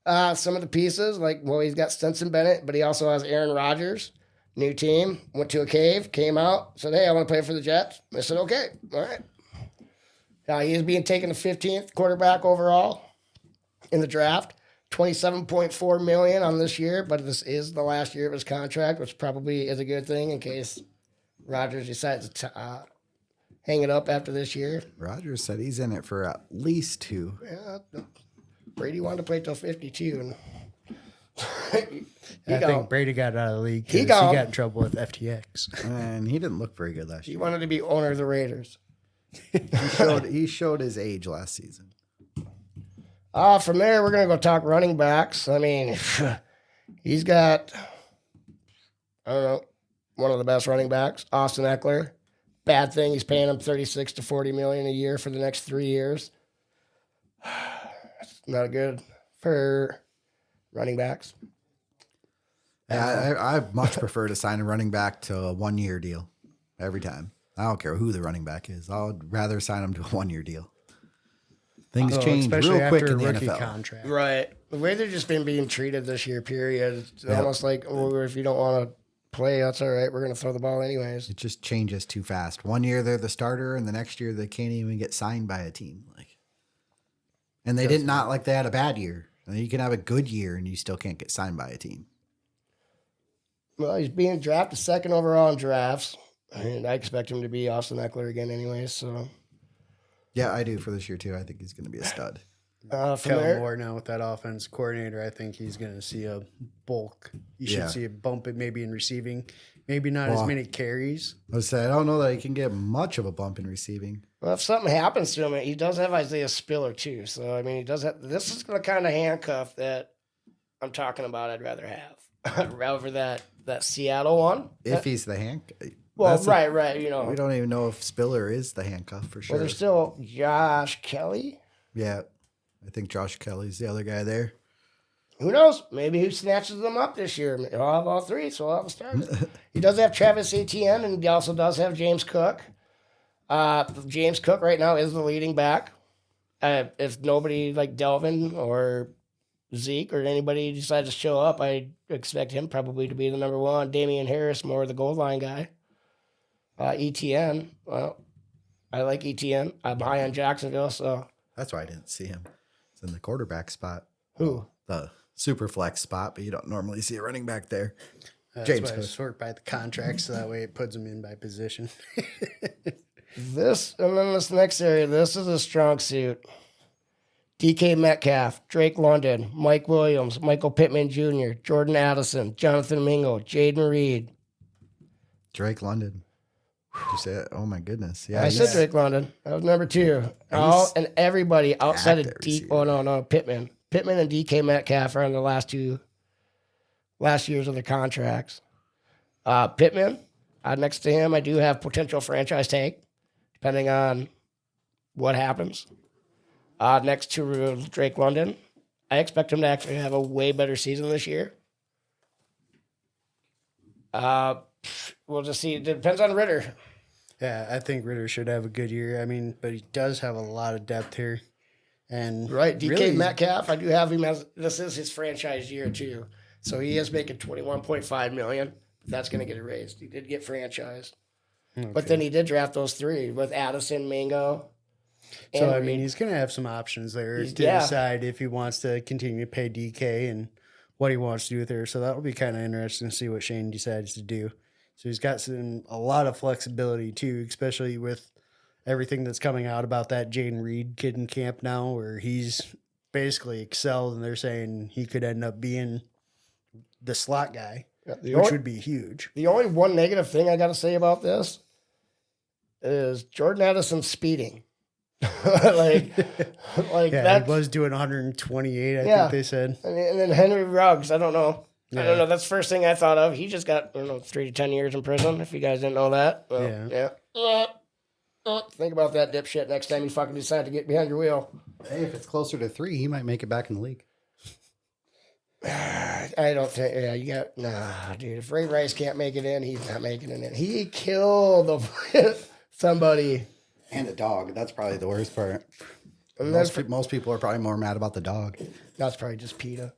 Some of the pieces, he's got Stetson Bennett, but he also has Aaron Rodgers. New team, went to a cave, came out, said, hey, I want to play for the Jets. I said, okay, all right. He is being taken the 15th quarterback overall in the draft. $27.4 million on this year, but this is the last year of his contract, which probably is a good thing in case Rodgers decides to hang it up after this year. Rogers said he's in it for at least 2. Yeah, Brady wanted to play till 52, and I think Brady got out of the league. He 'cause got- he got in trouble with FTX. And he didn't look very good last he year. wanted to be owner of the Raiders. He showed his age last season. From there, we're going to go talk running backs. I mean, he's got, I don't know, one of the best running backs, Austin Eckler. Bad thing, he's paying him $36 to $40 million a year for the next 3 years. It's not good for running backs. Yeah, I much prefer to sign a running back to a 1-year deal every time. I don't care who the running back is. I would rather sign him to a 1-year deal. Things change especially real quick after in the a rookie NFL. contract. Right. The way they've just been being treated this year, period, it's almost like, oh, if you don't want to play, that's all right. We're going to throw the ball anyways. It just changes too fast. 1 year they're the starter, and the next year they can't even get signed by a team. And they did not like they had a bad year. And you can have a good year and you still can't get signed by a team. Well, he's being drafted second overall in drafts, and I expect him to be Austin Eckler again anyways. So, Yeah, I do for this year too. I think he's going to be a stud. from Kellen there, Moore now with that offense coordinator, I think he's going to see a bulk. You should Yeah. see a bump maybe in receiving, maybe not as many carries. I would say I don't know that he can get much of a bump in receiving. well, if something happens to him, he does have Isaiah Spiller too. So, I mean, he does have. This is the kind of handcuff that I'm talking about. I'd rather have rather that Seattle one. If he's the handcuff. Well, right. You know, We don't even know if Spiller is the handcuff for sure. well, there's still Josh Kelly. Yeah. I think Josh Kelly's the other guy there. Who knows? Maybe he snatches them up this year. He'll have all three, so he'll have a start. He does have Travis Etienne, and he also does have James Cook. James Cook right now is the leading back. If nobody like Delvin or Zeke or anybody decides to show up, I expect him probably to be the number one. Damian Harris, more the goal line guy. Etienne, well, I like Etienne. I'm high on Jacksonville, so That's why I didn't see him. It's in the quarterback spot. who? The super flex spot, but you don't normally see a running back there. That's James why I Cook. sort by the contract, so that way it puts them in by position. This, and then this next area, this is a strong suit. DK Metcalf, Drake London, Mike Williams, Michael Pittman Jr., Jordan Addison, Jonathan Mingo, Jaden Reed. Drake London. Did you say it? Oh my goodness. Yeah. I said Drake London. That was number 2. All and everybody outside of at D. receiver. Oh no, Pittman. Pittman and DK Metcalf are on the last years of the contracts. Pittman, next to him, I do have potential franchise tag, depending on what happens. Next to Drake London, I expect him to actually have a way better season this year. We'll just see. It depends on Ritter. Yeah, I think Ritter should have a good year. I mean, but he does have a lot of depth here. And Right, DK really, Metcalf, I do have him as this is his franchise year too, so he is making $21.5 million. That's going to get raised. He did get franchised, but then he did draft those 3 with Addison, Mingo. So, and I mean, Reed. he's going to have some options there to yeah. decide if he wants to continue to pay DK and what he wants to do with her. So that'll be kind of interesting to see what Shane decides to do. So he's got a lot of flexibility too, especially with everything that's coming out about that Jaden Reed kid in camp now, where he's basically excelled, and they're saying he could end up being the slot guy, which would be huge. The only one negative thing I got to say about this is Jordan Addison speeding. like Yeah, that he was doing 128, I Yeah. think they said. and then Henry Ruggs, I don't know. I Yeah. don't know. That's the first thing I thought of. He just got, 3 to 10 years in prison, if you guys didn't know that. Well, yeah. Think about that dipshit next time you fucking decide to get behind your wheel. Hey, if it's closer to 3, he might make it back in the league. I don't think, dude. If Ray Rice can't make it in, he's not making it in. He killed somebody. And a dog. That's probably the worst part. And Most people are probably more mad about the dog. that's probably just PETA.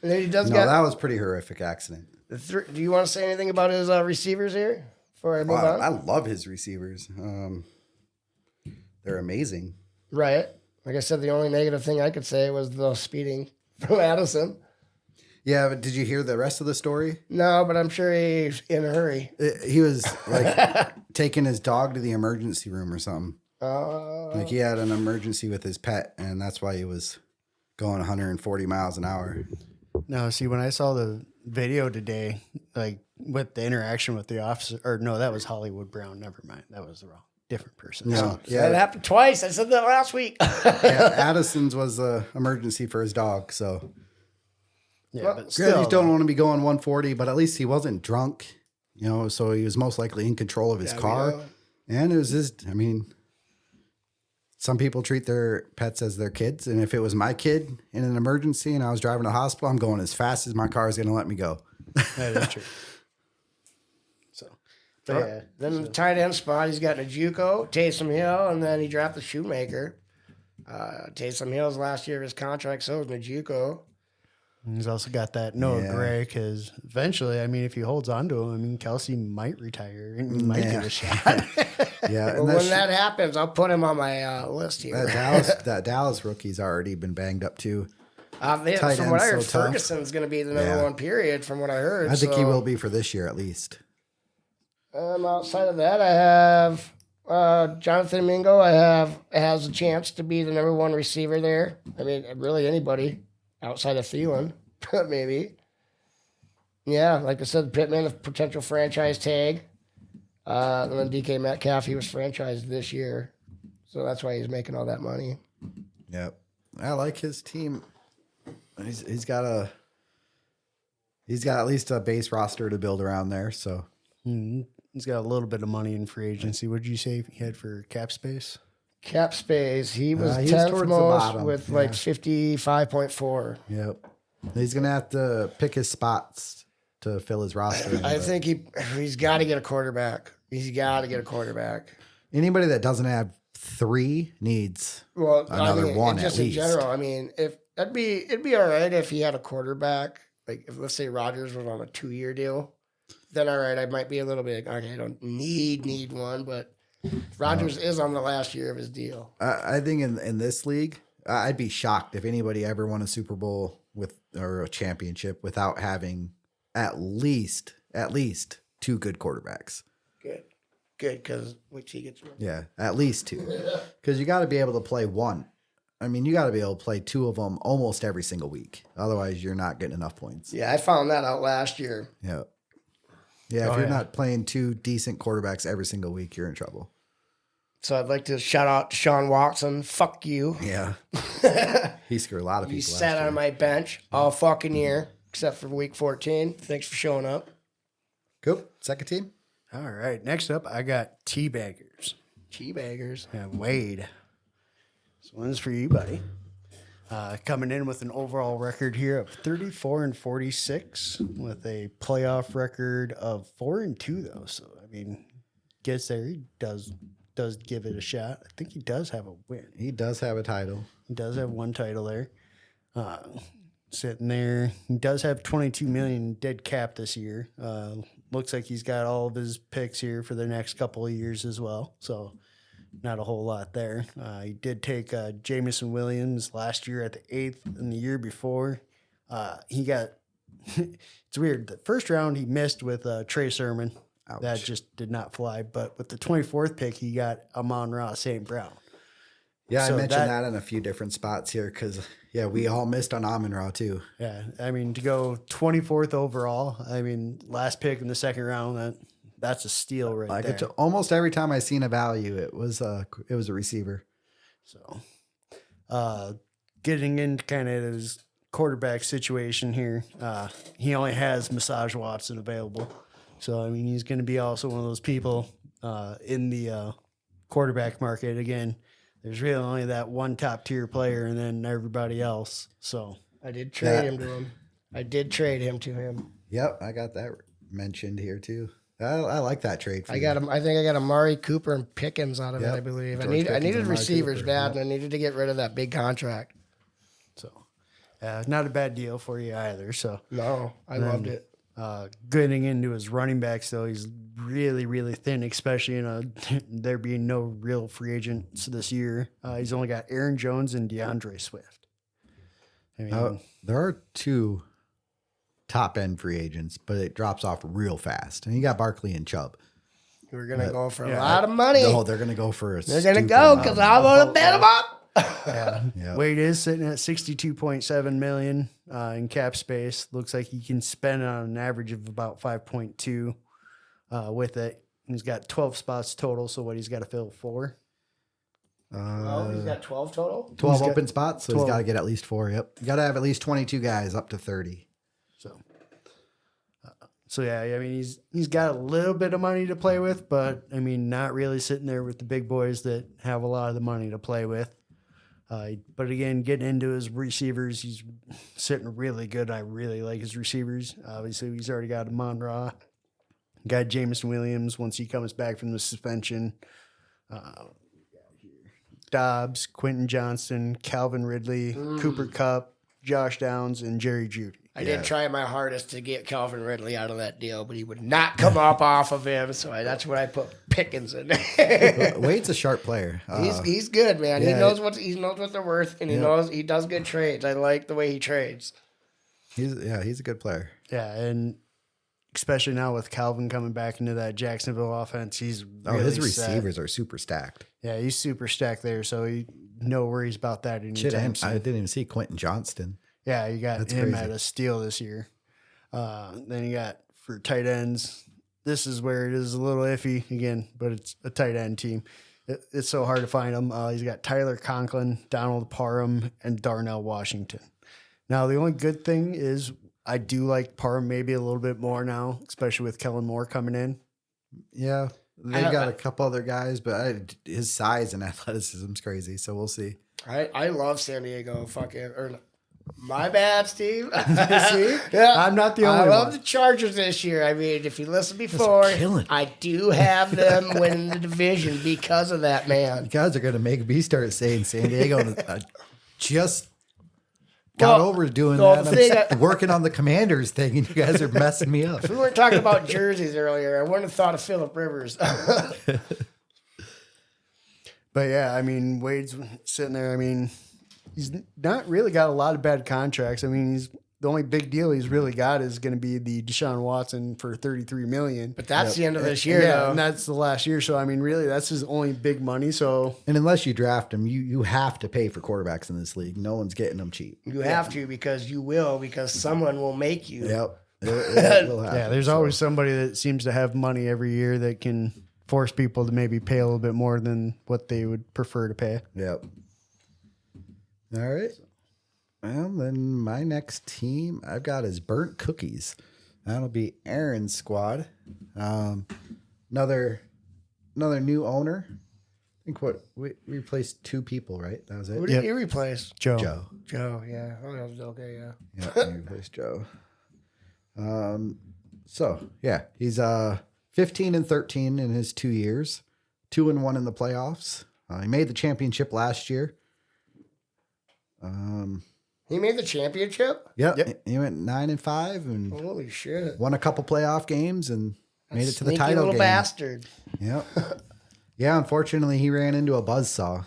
And then he does No, get. that was a pretty horrific accident. Do you want to say anything about his receivers here before I move Wow, on? I love his receivers. They're amazing. Right. Like I said, the only negative thing I could say was the speeding from Addison. Yeah, but did you hear the rest of the story? No, but I'm sure he's in a hurry. He was like taking his dog to the emergency room or something. Like he had an emergency with his pet, and that's why he was going 140 miles an hour. No, see, when I saw the video today, like with the interaction with the officer, or no, that was Hollywood Brown. Never mind. That was the wrong, different person. Yeah. So, That happened twice. I said that last week. Yeah, Addison's was the emergency for his dog, so yeah, Well, but yeah, still, you don't want to be going 140, but at least he wasn't drunk, you know, so he was most likely in control of his car. And it was his, I mean, some people treat their pets as their kids. And if it was my kid in an emergency and I was driving to the hospital, I'm going as fast as my car is going to let me go. that is true. So, but yeah, Then the tight end spot, he's got Najuko, Taysom Hill, and then he drafted Shoemaker. Taysom Hill's last year of his contract, so is Najuko. he's also got that Noah Yeah. Gray because eventually, I mean, if he holds on to him, I mean, Kelsey might retire and he might get a shot. Yeah. Well, And when that happens, I'll put him on my list here. that Dallas rookie's already been banged up too. From tight what I heard, end's so tough. Ferguson's going to be the number Yeah. one period, from what I heard. I think he so- will be for this year at least. Outside of that, I have Jonathan Mingo. Has a chance to be the number one receiver there. I mean, really anybody outside of Thielen, maybe. Yeah, like I said, Pittman, a potential franchise tag. And then DK Metcalf, he was franchised this year, so that's why he's making all that money. Yep. I like his team. He's got at least a base roster to build around there. So He's got a little bit of money in free agency. What did you say he had for cap space? Cap space, he was He's 10th towards the most bottom, with yeah. like 55.4. yep. He's gonna have to pick his spots to fill his roster. I think he's got to get a quarterback. He's got to get a quarterback. Anybody that doesn't have 3 needs Well, another one just at in least. general. I mean, if it'd be all right if he had a quarterback. Like if let's say Rodgers was on a 2-year deal, then all right, I might be a little bit okay. I don't need one, but Rodgers is on the last year of his deal. I think in this league, I'd be shocked if anybody ever won a Super Bowl or a championship without having at least 2 good quarterbacks. Good, because which he gets. Yeah, at least 2. Because you got to be able to play one. I mean, you got to be able to play 2 of them almost every single week. Otherwise, you're not getting enough points. Yeah, I found that out last year. Yeah. Yeah, if you're not playing 2 decent quarterbacks every single week, you're in trouble. So I'd like to shout out to Sean Watson. Fuck you. Yeah. He screwed a lot of people. You sat on my bench all fucking year, except for week 14. Thanks for showing up. Coop, second team. All right. Next up, I got Teabaggers. Teabaggers. And Wade. This one's for you, buddy. Coming in with an overall record here of 34-46, with a playoff record of 4-2 though. So I mean, gets there. He does give it a shot. I think he does have a win. He does have a title. He does have one title there. Sitting there. He does have 22 million dead cap this year. Looks like he's got all of his picks here for the next couple of years as well. So not a whole lot there. He did take Jamison Williams last year at the 8th, and the year before he got. It's weird. The first round he missed with Trey Sermon. Ouch. That just did not fly. But with the 24th pick, he got Amon-Ra St. Brown. Yeah, So I mentioned that- that in a few different spots here because, yeah, we all missed on Amon-Ra too. Yeah, I mean, to go 24th overall, I mean, last pick in the second round, that's a steal right Like there. almost every time I seen a value, it was a receiver. So, getting into kind of his quarterback situation here, he only has Massage Watson available. So, I mean, he's going to be also one of those people in the quarterback market. Again, there's really only that one top tier player and then everybody else. So, I did trade him to him. I did trade him to him. Yep, I got that mentioned here too. I like that trade. For I got him. I think I got Amari Cooper and Pickens out of it. Yep. I believe. George I Pickens needed and Amari receivers Cooper, bad, and I needed to get rid of that big contract. so not a bad deal for you either. So, No, I loved it. getting into his running backs, though, he's really, really thin, especially in there being no real free agents this year. He's only got Aaron Jones and DeAndre Swift. I mean, there are 2 top end free agents, but it drops off real fast. And you got Barkley and Chubb. We're going to go for a lot of money. No, they're going to go for a They're going to go because I want to bet them up. Yeah. Yep. Wade is sitting at $62.7 million in cap space. Looks like he can spend on an average of about 5.2 with it. He's got 12 spots total. So what he's got to fill 4. He's got 12 total. 12 got open spots, so 12. he's got to get at least 4. Yep. You got to have at least 22 guys up to 30. So yeah, I mean he's got a little bit of money to play with, but I mean not really sitting there with the big boys that have a lot of the money to play with. But again, getting into his receivers, he's sitting really good. I really like his receivers. Obviously, he's already got Amon-Ra, got Jameson Williams once he comes back from the suspension. Dobbs, Quentin Johnston, Calvin Ridley, Cooper Kupp, Josh Downs, and Jerry Jeudy. I did try my hardest to get Calvin Ridley out of that deal, but he would not come up off of him. So that's when I put Pickens in there. Wade's a sharp player. He's good, man. yeah, he knows what they're worth, and he does good trades. I like the way he trades. He's a good player. Yeah, and especially now with Calvin coming back into that Jacksonville offense, he's really His set. receivers are super stacked. Yeah, he's super stacked there, so no worries about that anytime Shit, I didn't even see Quentin Johnston. Yeah, you got That's him crazy. at a steal this year. Then you got for tight ends. This is where it is a little iffy again, but it's a tight end team. It's so hard to find them. He's got Tyler Conklin, Donald Parham, and Darnell Washington. Now, the only good thing is I do like Parham maybe a little bit more now, especially with Kellen Moore coming in. Yeah, they've got a couple other guys, but his size and athleticism is crazy. So we'll see. I love San Diego. My bad, Steve. See? Yeah, I'm not the only I love one. the Chargers this year. I mean, if you listened before, killing. I do have them winning the division because of that, man. You guys are going to make me start saying San Diego. Just got over doing that. I'm working on the Commanders thing, and you guys are messing me up. We weren't talking about jerseys earlier. I wouldn't have thought of Phillip Rivers. But yeah, I mean, Wade's sitting there. I mean, he's not really got a lot of bad contracts. I mean, the only big deal he's really got is going to be the Deshaun Watson for $33 million. But that's the end of this year, yeah, though. and that's the last year. So I mean, really, that's his only big money. So And unless you draft him, you have to pay for quarterbacks in this league. No one's getting them cheap. You have to because someone will make you. Yep. It will happen. yeah, there's always somebody that seems to have money every year that can force people to maybe pay a little bit more than what they would prefer to pay. Yep. All right. Well, then my next team I've got is Burnt Cookies. That'll be Aaron's squad. Another new owner. I think we replaced 2 people, right? That was it. Who did you replace? Joe. Joe, yeah. Oh, that was okay, yeah. Yeah, we replaced Joe. So yeah, he's 15-13 in his 2 years, 2-1 in the playoffs. He made the championship last year. He made the championship? Yep. He went 9-5 and Holy shit. won a couple playoff games and made it to the Sneaky title little game. bastard. Yep. Yeah, unfortunately, he ran into a buzzsaw.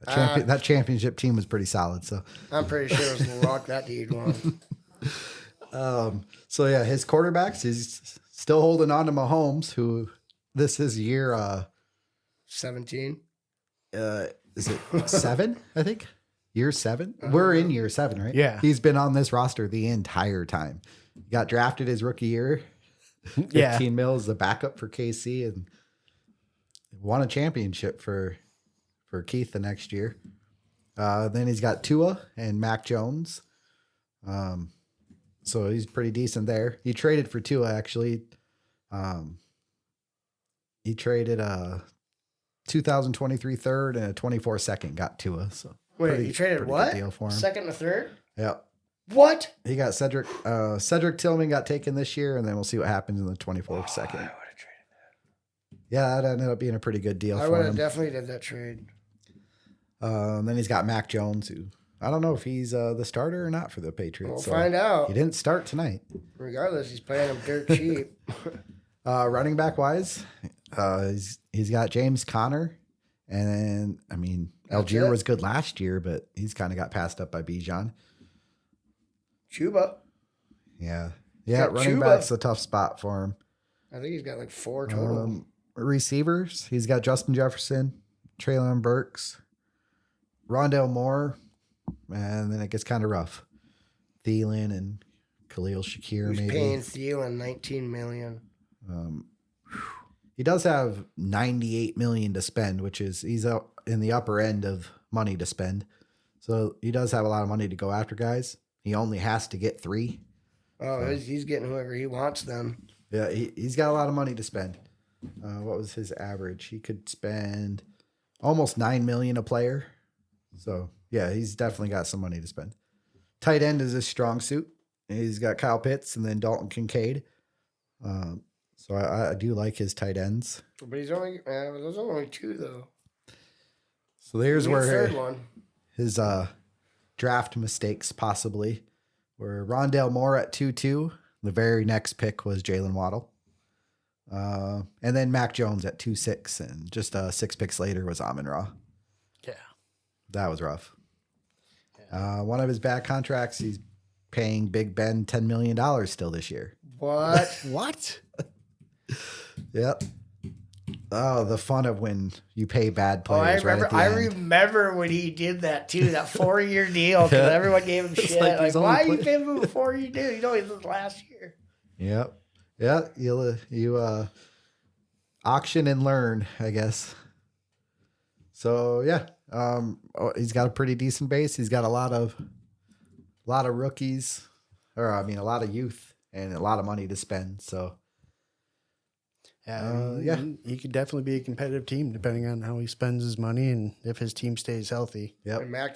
That championship team was pretty solid. So, I'm pretty sure it was the luck that dude won. so yeah, his quarterbacks, he's still holding on to Mahomes, who this is year 17. is it 7? I think year 7. We're in year 7, right? Yeah. He's been on this roster the entire time. He got drafted his rookie year. 15 mil as the backup for KC and won a championship for Keith the next year. Then he's got Tua and Mac Jones. So he's pretty decent there. He traded for Tua, actually. He traded a 2023 third and a 24 second got Tua. So Wait, you traded pretty what? good deal for him. Second and a third? Yeah. What? He got Cedric Tillman got taken this year, and then we'll see what happens in the 24th second. I would have traded Yeah, that ended up being a pretty good deal that. I for would him. have definitely did that trade. Then he's got Mac Jones, who I don't know if he's the starter or not for the Patriots. We'll find out. He didn't start tonight. Regardless, he's playing him dirt cheap. Running back wise, he's got James Conner, and then I mean Algier was good last year, but he's kind of got passed up by Bijan. Chuba. Yeah. got Running Chuba. back's a tough spot for him. I think he's got like 4 total. Receivers, he's got Justin Jefferson, Traylon Burks, Rondale Moore, and then it gets kind of rough. Thielen and Khalil Shakir, Who's maybe. paying Thielen $19 million? He does have $98 million to spend, which is he's in the upper end of money to spend. So he does have a lot of money to go after guys. He only has to get 3. Oh, he's getting whoever he wants then. Yeah, he's got a lot of money to spend. What was his average? He could spend almost $9 million a player. So yeah, he's definitely got some money to spend. Tight end is his strong suit. He's got Kyle Pitts and then Dalton Kincaid. So I do like his tight ends. But he's only there's only 2 though. So there's He's where third one. his draft mistakes possibly were Rondale Moore at 2-2. The very next pick was Jalen Waddle. And then Mac Jones at 2-6. And just 6 picks later was Amon-Ra. Yeah. That was rough. One of his bad contracts, he's paying Big Ben $10 million still this year. What? What? Yep. Oh, the fun of when you pay bad Oh, I players. Right remember. at the I end. remember when he did that too. That 4-year deal because Yeah. everyone gave him shit. like Like, he's only why are you played- paying him a 4-year deal? You know, he did last year. Yep. Yeah. You auction and learn, I guess. So yeah. He's got a pretty decent base. He's got a lot of rookies, or I mean, a lot of youth and a lot of money to spend. So yeah. He could definitely be a competitive team depending on how he spends his money and if his team stays healthy. Yep. And Mac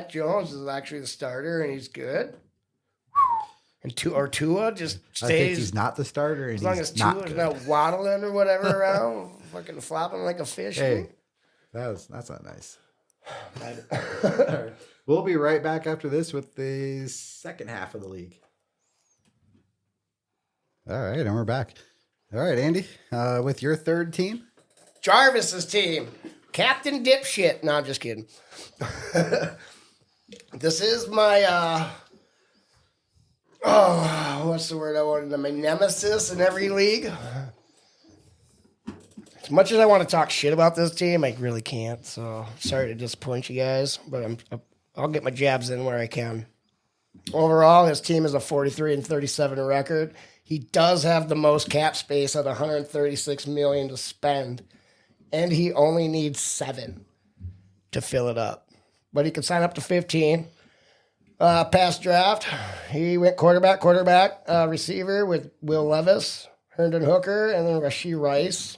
Jones is actually the starter and he's good. And Tua just I think stays he's not the starter, and as long as he's not Tua's good. not waddling or whatever around, fucking flopping like a fish. Hey, that's not nice. We'll be right back after this with the second half of the league. All right, and we're back. All right, Andy, with your third team. Jarvis's team, Captain Dipshit. No, I'm just kidding. This is my what's the word I wanted? My nemesis in every league. As much as I want to talk shit about this team, I really can't. So sorry to disappoint you guys, but I'll get my jabs in where I can. Overall, his team is a 43-37 record. He does have the most cap space at $136 million to spend, and he only needs 7 to fill it up. But he can sign up to 15. Past draft, he went quarterback, receiver with Will Levis, Herndon Hooker, and then Rashee Rice.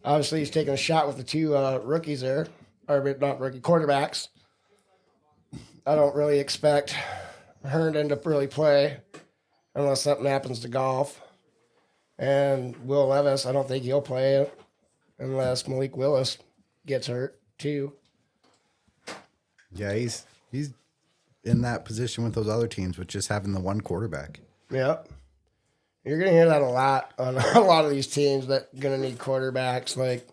Obviously, he's taking a shot with the 2 rookies there, or not rookie quarterbacks. I don't really expect Herndon to really play unless something happens to golf. And Will Levis, I don't think he'll play unless Malik Willis gets hurt too. Yeah, he's in that position with those other teams, with just having the one quarterback. Yep. You're going to hear that a lot on a lot of these teams that are going to need quarterbacks. Like,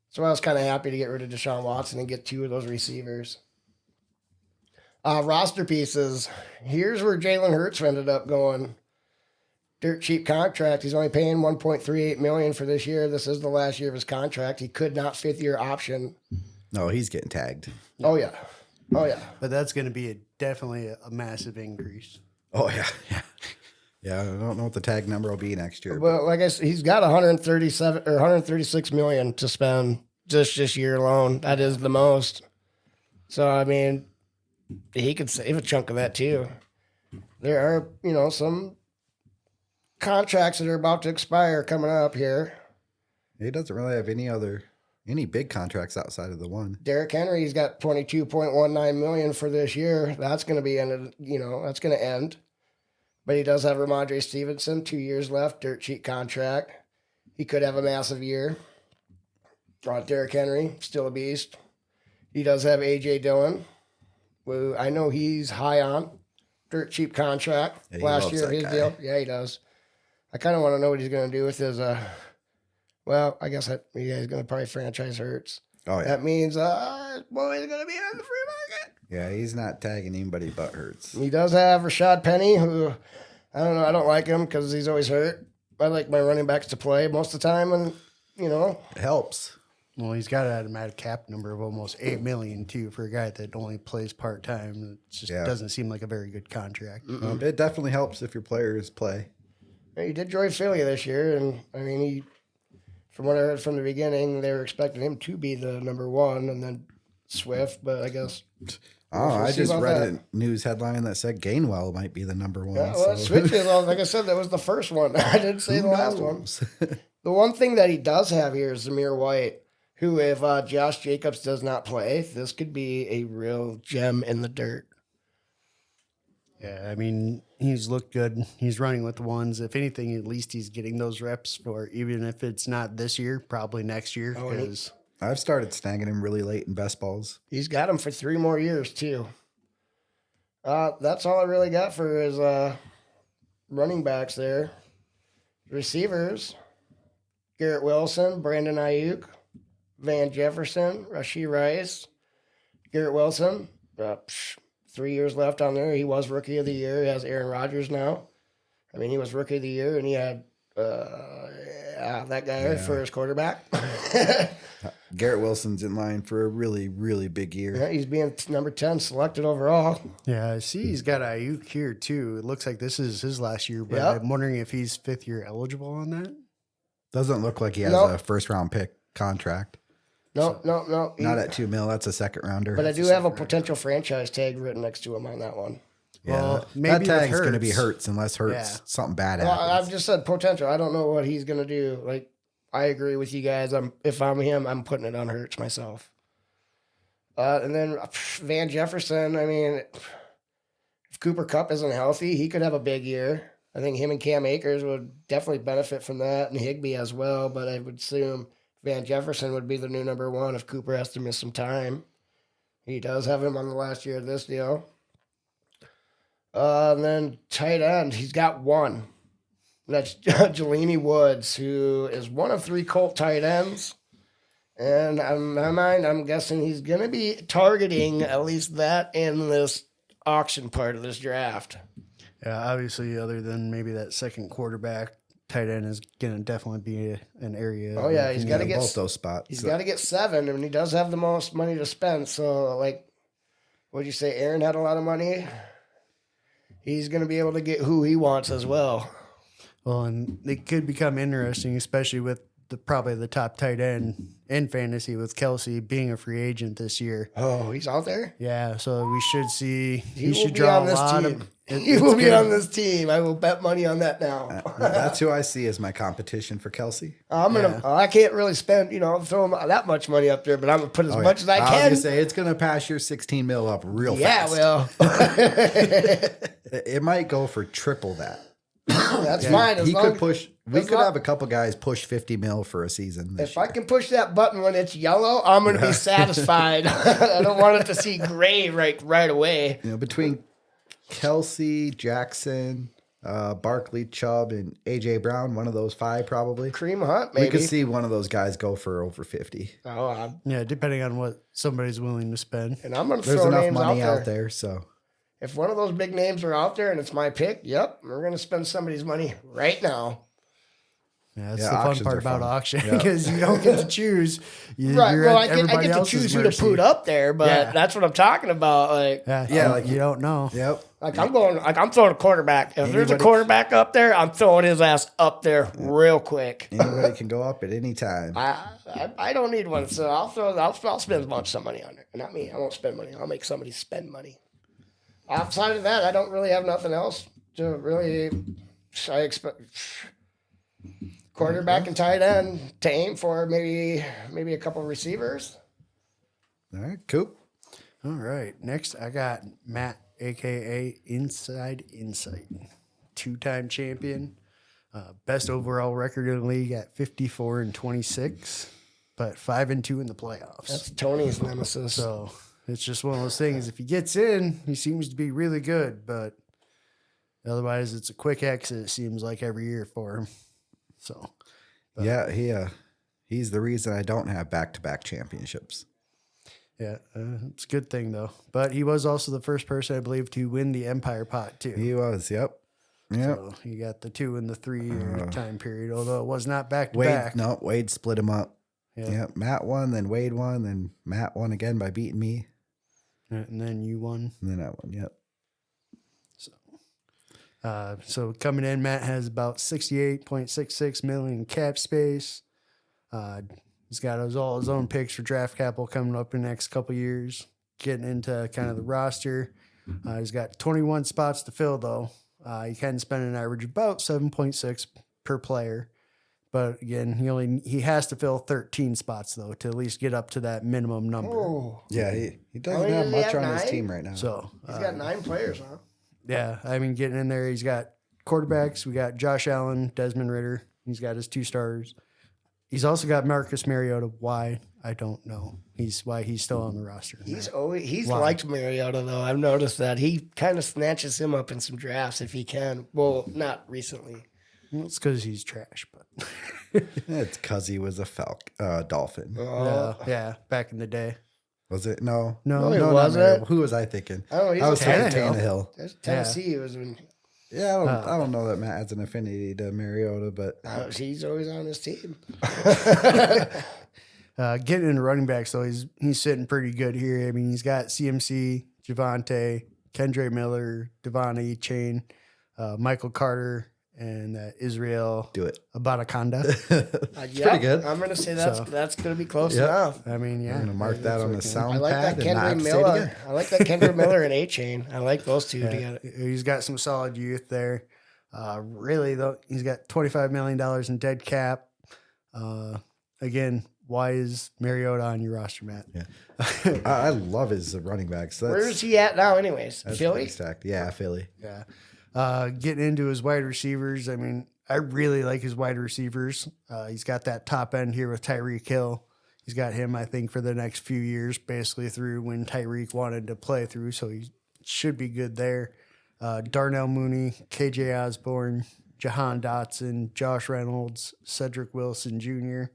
so I was kind of happy to get rid of Deshaun Watson and get 2 of those receivers. Roster pieces. Here's where Jalen Hurts ended up going. Dirt cheap contract. He's only paying $1.38 million for this year. This is the last year of his contract. He could not 5th-year option. No, he's getting tagged. Oh yeah. But that's going to be definitely a massive increase. Oh yeah. Yeah, I don't know what the tag number will be next year. But like I said, he's got 137 or 136 million to spend just this year alone. That is the most. So I mean, he could save a chunk of that too. There are, some contracts that are about to expire coming up here. He doesn't really have any big contracts outside of the one. Derrick Henry's got 22.19 million for this year. That's going to be ended. That's going to end. But he does have Ramondre Stevenson, 2 years left, dirt cheap contract. He could have a massive year. Derrick Henry, still a beast. He does have A.J. Dillon, who I know he's high on. Dirt cheap contract. Yeah, he Last loves year, that his guy. deal. Yeah, he does. I kind of want to know what he's going to do with his, I guess he's going to probably franchise Hurts. Oh yeah. That means, boy, he's going to be on the free market. Yeah, he's not tagging anybody but Hurts. He does have Rashad Penny, who I don't know. I don't like him because he's always hurt. I like my running backs to play most of the time, and It helps. Well, he's got an automatic cap number of almost $8 million too for a guy that only plays part time. It just doesn't seem like a very good contract. It definitely helps if your players play. he did join Philly this year, and I mean, from what I heard from the beginning, they were expecting him to be the number one, and then Swift. But I guess I see just about read that. a news headline that said Gainwell might be the number one. Yeah, well, Swift is like I said, that was the first one. I didn't say the last one. The one thing that he does have here is Zamir White, who, if Josh Jacobs does not play, this could be a real gem in the dirt. Yeah, I mean, he's looked good. He's running with the ones. If anything, at least he's getting those reps for, even if it's not this year, probably next year. Because I've started snagging him really late in best balls. He's got him for 3 more years, too. That's all I really got for his running backs there. Receivers, Garrett Wilson, Brandon Ayuk, Van Jefferson, Rashee Rice, Garrett Wilson, 3 years left on there. He was Rookie of the Year. He has Aaron Rodgers now. I mean, he was Rookie of the Year, and he had that guy for his quarterback. Garrett Wilson's in line for a really, really big year. Yeah, he's being number 10 selected overall. yeah, I see he's got Ayuk here too. It looks like this is his last year, but Yep. I'm wondering if he's 5th year eligible on that. Doesn't look like he has Nope. a first round pick contract. No. Not at $2 million. That's a second rounder. But I do have a potential franchise tag written next to him on that one. Well, maybe that with tag's going to be Hurts. Hurts unless Hurts Yeah. something bad Well, happens. I've just said potential. I don't know what he's going to do. Like, I agree with you guys. If I'm him, I'm putting it on Hurts myself. And then Van Jefferson, I mean, if Cooper Kupp isn't healthy, he could have a big year. I think him and Cam Akers would definitely benefit from that, and Higbee as well. But I would assume Van Jefferson would be the new number one if Cooper has to miss some time. He does have him on the last year of this deal. And then tight end, he's got one. That's Jelani Woods, who is one of 3 Colt tight ends. And in my mind, I'm guessing he's going to be targeting at least that in this auction part of this draft. Yeah, obviously, other than maybe that second quarterback, tight end is going to definitely be an area. Oh, yeah, he's got to Yeah, get both those spots. He's got to get 7, and he does have the most money to spend. So, like, what'd you say? Aaron had a lot of money. He's going to be able to get who he wants as well. Well, and it could become interesting, especially with probably the top tight end in fantasy with Kelsey being a free agent this year. Oh, he's out there? Yeah, so we should see. He He will should be draw on a this lot team. of. He will be on this team. I will bet money on that now. That's who I see as my competition for Kelsey. I can't really spend, throw that much money up there, but I'm gonna put as much as I was can. gonna say it's gonna pass your 16 mil up real Yeah, fast. well, It might go for triple that. that's fine. He could push. We as could long- have a couple guys push 50 mil for a season. This If I can push that button when it's yellow, I'm gonna be satisfied. I don't want it to see gray right away. between Kelsey, Jackson, Barkley, Chubb, and AJ Brown, one of those 5 probably. Cream Hunt, We maybe. could see one of those guys go for over 50. Yeah, depending on what somebody's willing to spend. And I'm gonna There's throw enough names money out out there. there, so If one of those big names are out there and it's my pick, yep, we're gonna spend somebody's money right now. Yeah, that's Yeah, the fun auctions part are about fun. auction Yeah. because you don't get to choose. Right. You're Well, at I get everybody to else's choose who to mercy. put up there, but Yeah. that's what I'm talking about. Like, Yeah, like you don't know. yep. I'm throwing a quarterback. If there's a Anybody- quarterback up there, I'm throwing his ass up there real quick. Anybody can go up at any time. I don't need one, so I'll spend a bunch of money on it. Not me. I won't spend money. I'll make somebody spend money. Outside of that, I don't really have nothing else to really. I expect quarterback and tight end to aim for. Maybe a couple receivers. All right, Coop. All right. Next, I got Matt, aka Inside Insight, 2-time champion, best overall record in the league at 54-26, but 5-2 in the playoffs. That's Tony's nemesis. So it's just one of those things. If he gets in, he seems to be really good, but otherwise, it's a quick exit. It seems like every year for him. So Yeah, he's the reason I don't have back-to-back championships. Yeah, it's a good thing though. But he was also the first person, I believe, to win the Empire Pot too. He was. Yep. Yep. So he got the 2 and the 3 year time period, although it was not back to Wade. back. No, Wade split him up. Yeah. Yep. Matt won, then Wade won, then Matt won again by beating me, And then you won. and then I won. Yep. So coming in, Matt has about 68.66 million in cap space. He's got all his own picks for draft capital coming up in the next couple years. Getting into kind of the roster, he's got 21 spots to fill though. He can spend an average of about 7.6 per player, but again, he has to fill 13 spots though to at least get up to that minimum number. Oh, Yeah, he doesn't many have does he much have, on his 9? team right now. So he's got 9 players, huh? yeah, I mean, getting in there, he's got quarterbacks. We got Josh Allen, Desmond Ritter. He's got his 2 starters. He's also got Marcus Mariota. Why? I don't know. Why he's still on the roster. He's liked Mariota though. I've noticed that he kind of snatches him up in some drafts if he can. Well, not recently. Well, it's because he's trash, but It's because he was a Dolphin. yeah, back in the day. Was it? No. No, he not wasn't. Mariota. Who was I thinking? Oh, he's I was thinking Tannehill. Tannehill. There's Tennessee was when Yeah, I don't know that Matt has an affinity to Mariota, but he's always on his team. Getting into running backs, though, he's sitting pretty good here. I mean, he's got CMC, Javante, Kendre Miller, Devon Chain, Michael Carter, and Israel do it. Abatakanda. Yeah, pretty good. I'm gonna say that's going to be close Yep. enough. I mean, yeah. I'm gonna mark that on the sound I like pad that and not have Kendra to say it Miller. again. I like that Kendra Miller and A-Chain. I like those two together. He's got some solid youth there. Really, though, he's got $25 million in dead cap. Again, why is Mariota on your roster, Matt? Yeah. I love his running backs. Where is he at now, anyways? That's Philly? pretty stacked. Yeah, Philly. Yeah. Getting into his wide receivers, I mean, I really like his wide receivers. He's got that top end here with Tyreek Hill. He's got him, I think, for the next few years, basically through when Tyreek wanted to play through, so he should be good there. Darnell Mooney, KJ Osborne, Jahan Dotson, Josh Reynolds, Cedric Wilson Jr.,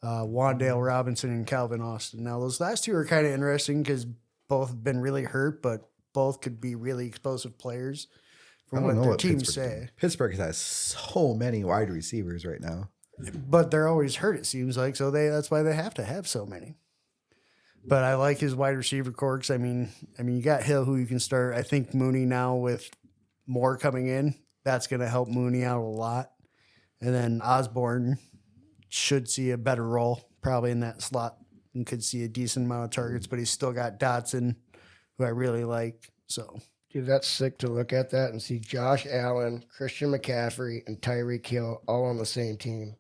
Wandale Robinson, and Calvin Austin. Now, those last 2 are kind of interesting because both have been really hurt, but both could be really explosive players I from don't what know their what teams Pittsburgh say. did. Pittsburgh has so many wide receivers right now. But they're always hurt, it seems like, so that's why they have to have so many. But I like his wide receiver corks. I mean, you got Hill, who you can start. I think Mooney now with more coming in, that's going to help Mooney out a lot. And then Osborne should see a better role probably in that slot and could see a decent amount of targets. But he's still got Dotson, who I really like. So, Dude, that's sick to look at that and see Josh Allen, Christian McCaffrey, and Tyreek Hill all on the same team.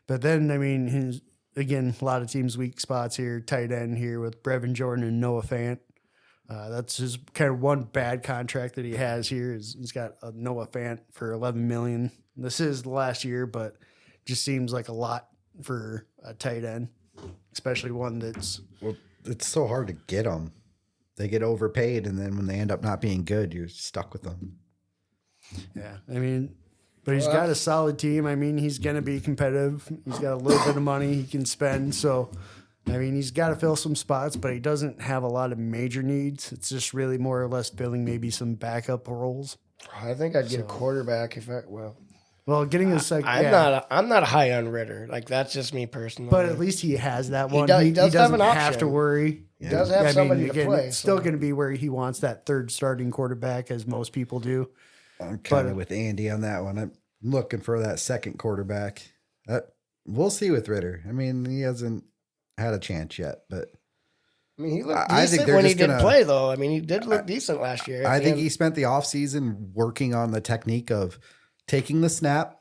but then I mean, again, a lot of teams' weak spots here. Tight end here with Brevin Jordan and Noah Fant. That's just kind of one bad contract that he has here. Is he's got a Noah Fant for $11 million. This is the last year, but just seems like a lot for a tight end, especially one that's. Well, it's so hard to get them. They get overpaid, and then when they end up not being good, you're stuck with them. Yeah, I mean, but he's got a solid team. I mean, he's going to be competitive. He's got a little bit of money he can spend. So, I mean, he's got to fill some spots, but he doesn't have a lot of major needs. It's just really more or less filling maybe some backup roles. I think I'd get a quarterback if I Well, getting a second, I'm not high on Ritter. Like, that's just me personally. but at least he has that one. He does have doesn't an have to option. worry. He does have somebody to play. It's still going to be where he wants that third starting quarterback, as most people do. I'm kind of with Andy on that one. I'm looking for that second quarterback. We'll see with Ritter. I mean, he hasn't had a chance yet, but I mean, he looked I think decent they're when he just did gonna- play, though. I mean, he did look decent last year. I think he spent the offseason working on the technique of taking the snap,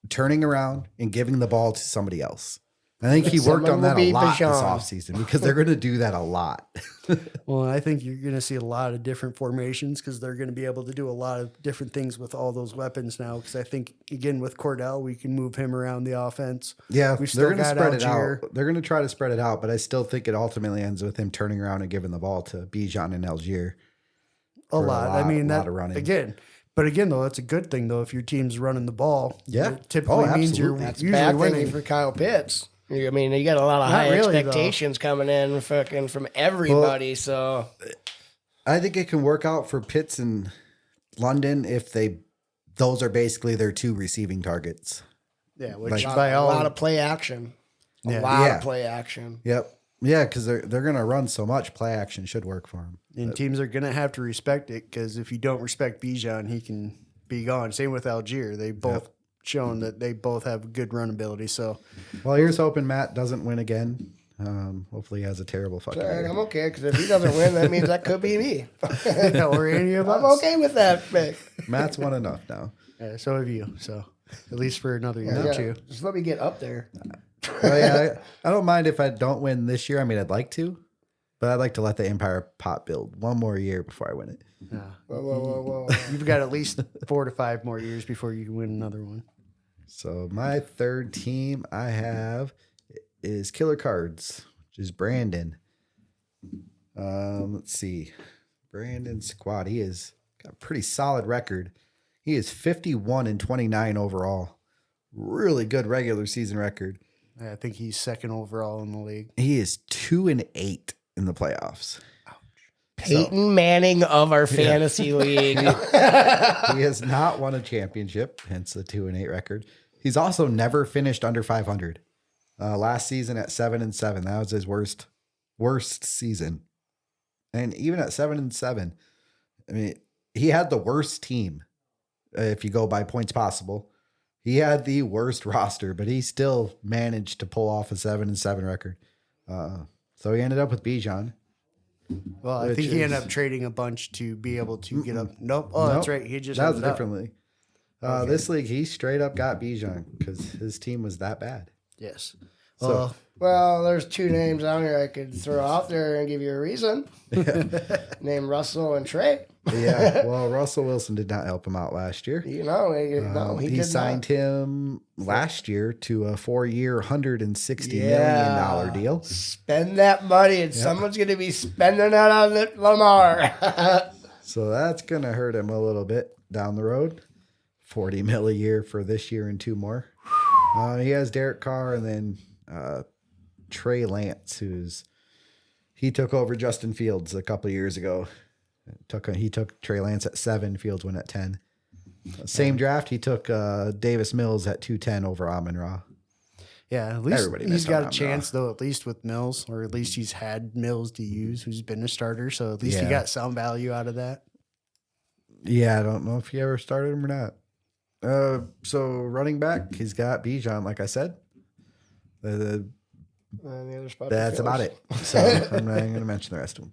turning around, and giving the ball to somebody else. I think he worked on Someone will that a be lot this Bijan. offseason because they're going to do that a lot. Well, I think you're going to see a lot of different formations because they're going to be able to do a lot of different things with all those weapons now. Because I think, again, with Cordell, we can move him around the offense. Yeah, We've they're still going to got spread it Algier. out. They're going to try to spread it out, but I still think it ultimately ends with him turning around and giving the ball to Bijan and Algier. A lot. I mean, lot that of running. again. But again, though, that's a good thing, though, if your team's running the ball. Yeah. It typically means you're absolutely. That's a usually bad thing winning. for Kyle Pitts. I mean, you got a lot of Not high really, expectations coming in fucking from everybody. So I think it can work out for Pitts and London if those are basically their 2 receiving targets. Yeah, which Like, by a all lot of play action. A Yeah. lot Yeah. of play action. Yep. Yeah, because they're going to run so much. Play action should work for them. and teams are gonna have to respect it because if you don't respect Bijan, he can be gone. Same with Algier. They both shown that they both have good run ability. So Well, here's hoping Matt doesn't win again. Hopefully he has a terrible fucking And year. I'm okay because if he doesn't win, that means that could be me. or any of us. I'm okay with that, Mick. Matt's won enough now. Yeah, so have you. So at least for another year or Yeah, two. just let me get up there. Well, yeah, I don't mind if I don't win this year. I mean, I'd like to, but I'd like to let the Empire pot build one more year before I win it. Yeah. Whoa. You've got at least 4 to 5 more years before you can win another one. So my third team I have is Killer Cards, which is Brandon. Let's see. Brandon's squad. He has got a pretty solid record. He is 51-29 overall. Really good regular season record. I think he's second overall in the league. He is 2-8 in the playoffs. Peyton Manning of our fantasy league. He has not won a championship, hence the 2-8 record. He's also never finished under 500. Last season at 7-7, that was his worst season. And even at 7-7, I mean, he had the worst team. If you go by points possible, he had the worst roster, but he still managed to pull off a 7-7 record. So he ended up with Bijan. Well, I Which think he ended is- up trading a bunch to be able to get up. Nope. Oh, that's Nope. right. He just That was a ended up. different league. This league, he straight up got Bijan because his team was that bad. Yes. So- Well, Well, there's 2 names on here I could throw out there and give you a reason. Name Russell and Trey. Yeah. Well, Russell Wilson did not help him out last year. You know, he He did signed not. him last year to a 4-year, $160 million Yeah. deal. Spend that money, and someone's going to be spending that on Lamar. So that's going to hurt him a little bit down the road. $40 million a year for this year and 2 more. He has Derek Carr and then Trey Lance, he took over Justin Fields a couple of years ago. He took Trey Lance at 7, Fields went at 10. Same draft, he took Davis Mills at 210 over Amon-Ra. yeah, at least Everybody he's missed got on a chance, though, at least with Mills, or at least he's had Mills to use, who's been a starter. So at least he Yeah. got some value out of that. Yeah, I don't know if he ever started him or not. So running back, he's got Bijan, like I said. And the other spot That's for about Phillips. it. So I'm not even going to mention the rest of them.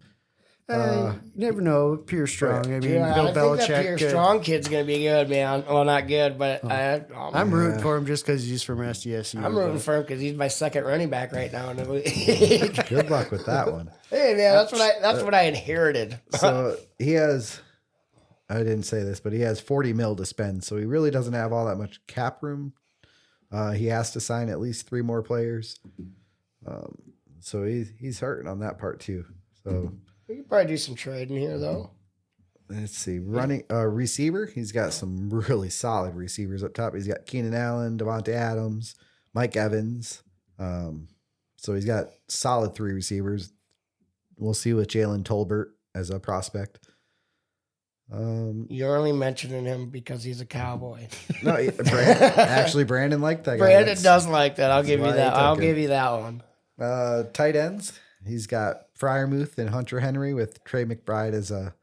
You never know. Pure strong. I mean, Yeah, Bill I think that Belichick. Pierre could- Strong kid's going to be good, man. Well, not good, but I'm rooting for him just because he's from SDSU. I'm rooting but- for him because he's my second running back right now in the league. Good luck with that one. Hey, man, that's what I inherited. So he has, I didn't say this, but he has 40 mil to spend. So he really doesn't have all that much cap room. He has to sign at least 3 more players. So he's hurting on that part too. So We could probably do some trading here, though. let's see. Running receiver, he's got some really solid receivers up top. He's got Keenan Allen, Devontae Adams, Mike Evans. So he's got solid 3 receivers. We'll see with Jalen Tolbert as a prospect. You're only mentioning him because he's a cowboy. No, actually, Brandon liked that guy. Brandon That's- does like that. I'll give why you I that. took I'll him. give you that one. Tight ends, he's got Fryermuth and Hunter Henry with Trey McBride as a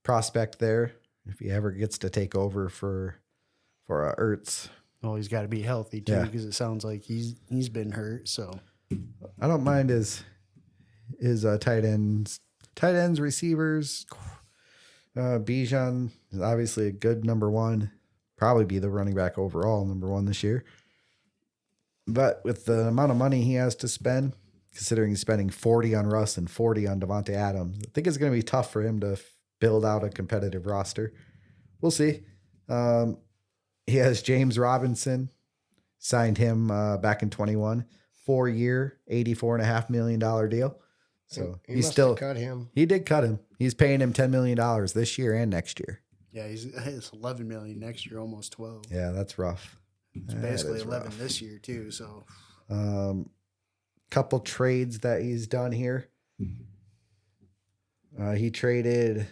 prospect there. If he ever gets to take over for Ertz, Well, he's got to be healthy too, Yeah. because it sounds like he's been hurt. So I don't mind his tight ends, receivers. Bijan is obviously a good number 1, probably be the running back overall number 1 this year. But with the amount of money he has to spend, considering he's spending 40 on Russ and 40 on Devontae Adams, I think it's going to be tough for him to build out a competitive roster. We'll see. He has James Robinson, signed him back in 21, 4-year, $84.5 million deal. So He he's must still have cut him. he did cut him. He's paying him $10 million this year and next year. yeah, it's $11 million next year, almost 12. Yeah, that's rough. It's basically 11 this year too. So Couple trades that he's done here. He traded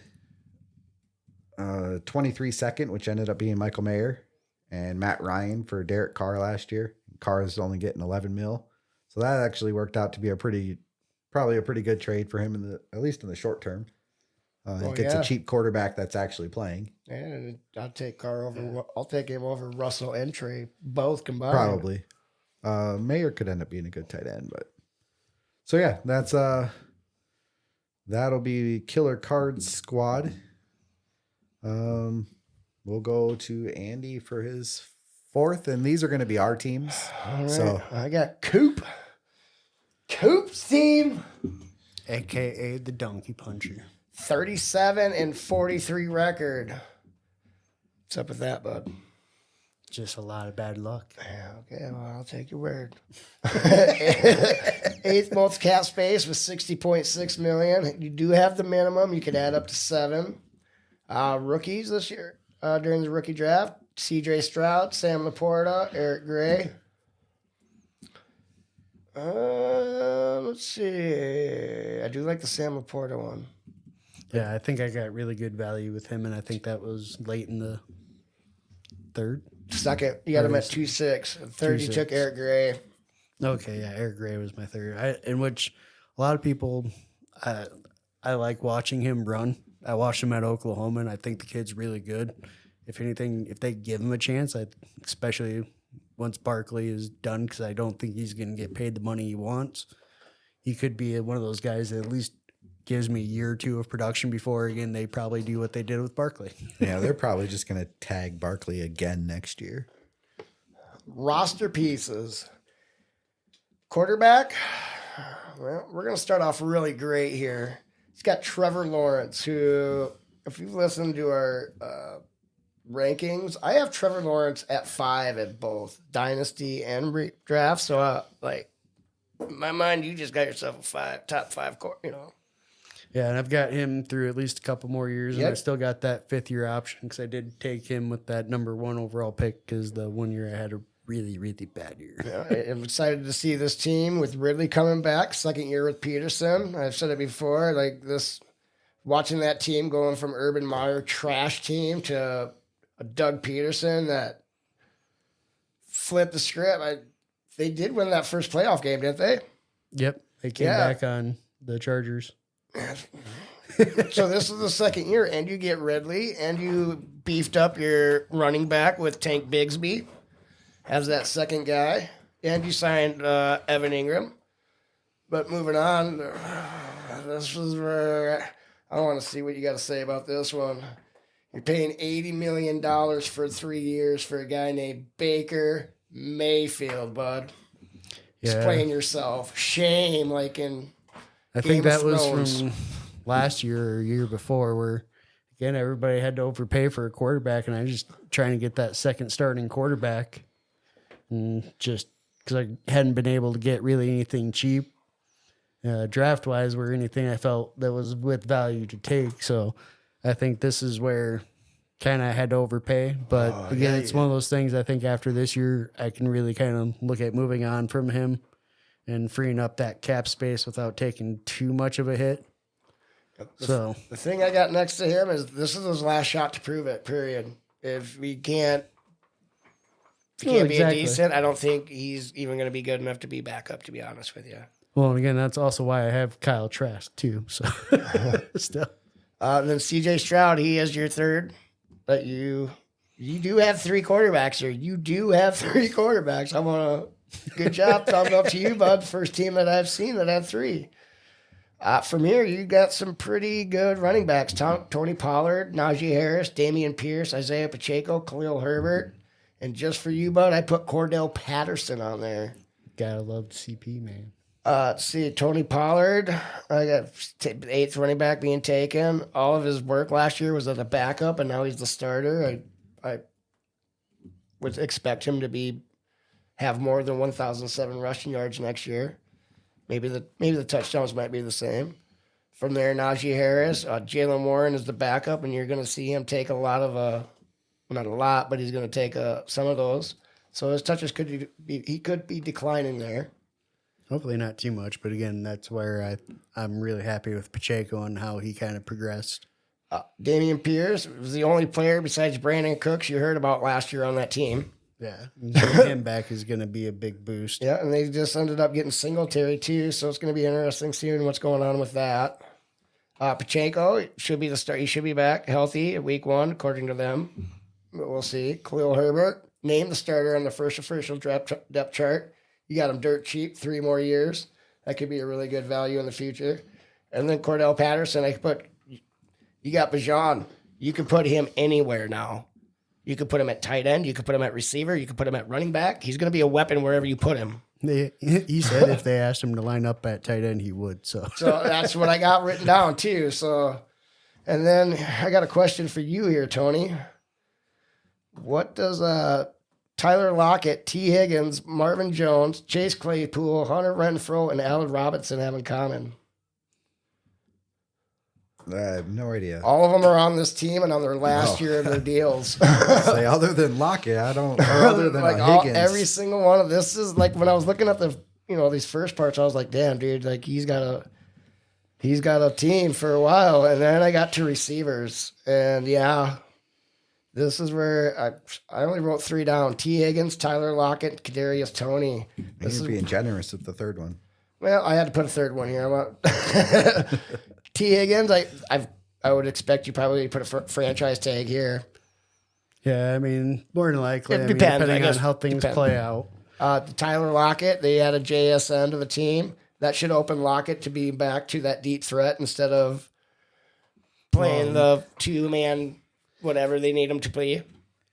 23 second, which ended up being Michael Mayer, and Matt Ryan for Derek Carr last year. Carr is only getting 11 mil. So that actually worked out to be probably a pretty good trade for him at least in the short term. He gets a cheap quarterback that's actually playing. And I'll take Carr over. I'll take him over Russell and Trey, both combined. Probably. Mayer could end up being a good tight end, but so yeah, that'll be Killer Cards squad. We'll go to Andy for his fourth, and these are going to be our teams. All right. So I got Koop. Koop's team, AKA the Donkey Puncher. 37-43 record. What's up with that, bud? Just a lot of bad luck. Yeah, okay, well, I'll take your word. Eighth most cap space with 60.6 million. You do have the minimum. You can add up to 7. Rookies this year during the rookie draft: C.J. Stroud, Sam Laporta, Eric Gray. Let's see. I do like the Sam Laporta one. Yeah, I think I got really good value with him, and I think that was late in the third. Second, you got him at 2.6. Third, you took Eric Gray. Okay, yeah, Eric Gray was my third. In which a lot of people, I like watching him run. I watched him at Oklahoma, and I think the kid's really good. If anything, if they give him a chance, especially once Barkley is done, because I don't think he's going to get paid the money he wants, he could be one of those guys that at least gives me a year or two of production before, again, they probably do what they did with Barkley. yeah, they're probably just going to tag Barkley again next year. Roster pieces. Quarterback. Well, we're going to start off really great here. He's got Trevor Lawrence, who, if you've listened to our rankings, I have Trevor Lawrence at 5 at both Dynasty and draft. So, in my mind, you just got yourself a top 5, Yeah, and I've got him through at least a couple more years, and I still got that 5th-year option because I did take him with that number 1 overall pick because the 1 year I had a really, really bad year. Yeah, I'm excited to see this team with Ridley coming back, 2nd year with Peterson. I've said it before, watching that team going from Urban Meyer trash team to a Doug Peterson that flipped the script. They did win that first playoff game, didn't they? Yep, they came back on the Chargers. So this is the 2nd year, and you get Ridley, and you beefed up your running back with Tank Bigsby as that second guy, and you signed Evan Ingram. But moving on, this was where I want to see what you got to say about this one. You're paying $80 million for 3 years for a guy named Baker Mayfield, bud. Yeah. Explain yourself. Shame, I think that was from last year or year before where, again, everybody had to overpay for a quarterback, and I was just trying to get that second starting quarterback. And just because I hadn't been able to get really anything cheap draft-wise or anything I felt that was with value to take. So I think this is where kind of had to overpay. But again, it's one of those things I think after this year, I can really kind of look at moving on from him and freeing up that cap space without taking too much of a hit. The thing I got next to him is this is his last shot to prove it, period. If he can't be decent, I don't think he's even going to be good enough to be backup, to be honest with you. Well, and again, that's also why I have Kyle Trask, too. So, still. Then C.J. Stroud, he is your third. But you do have 3 quarterbacks here. You do have 3 quarterbacks. I want to good job. Thumbs up to you, bud. First team that I've seen that had 3. From here, you got some pretty good running backs. Tony Pollard, Najee Harris, Damian Pierce, Isaiah Pacheco, Khalil Herbert. And just for you, bud, I put Cordell Patterson on there. Gotta love CP, man. Let's see, Tony Pollard. I got 8th running back being taken. All of his work last year was as a backup, and now he's the starter. I would expect him to have more than 1,007 rushing yards next year. Maybe the touchdowns might be the same. From there, Najee Harris, Jalen Warren is the backup, and you're going to see him take a lot of not a lot, but he's going to take some of those. So his touches he could be declining there. Hopefully not too much, but again, that's where I'm really happy with Pacheco and how he kind of progressed. Damian Pierce was the only player besides Brandon Cooks you heard about last year on that team. Yeah, getting him back is going to be a big boost. Yeah, and they just ended up getting Singletary too, so it's going to be interesting seeing what's going on with that. Pacheco should be the start. He should be back healthy at week 1, according to them. But we'll see. Khalil Herbert named the starter on the first official depth chart. You got him dirt cheap, 3 more years. That could be a really good value in the future. And then Cordell Patterson, you got Bijan. You can put him anywhere now. You could put him at tight end. You could put him at receiver. You could put him at running back. He's going to be a weapon wherever you put him. He said if they asked him to line up at tight end, he would. So that's what I got written down too. So, and then I got a question for you here, Tony. What does Tyler Lockett, T. Higgins, Marvin Jones, Chase Claypool, Hunter Renfrow, and Allen Robinson have in common? I have no idea. All of them are on this team and on their last year of their deals. Say other than Lockett, I don't. Or other than Higgins, every single one of this is like when I was looking at these first parts, I was like, damn, dude, like he's got a team for a while, and then I got to receivers, and yeah. This is where I only wrote 3 down. T. Higgins, Tyler Lockett, Kadarius Toney. You're being generous with the third one. Well, I had to put a third one here. T. Higgins, I would expect you probably put a franchise tag here. Yeah, I mean, more than likely. It depends, depending on how things play out. Tyler Lockett, they had a JSN to the team. That should open Lockett to be back to that deep threat instead of playing the 2-man whatever they need him to play.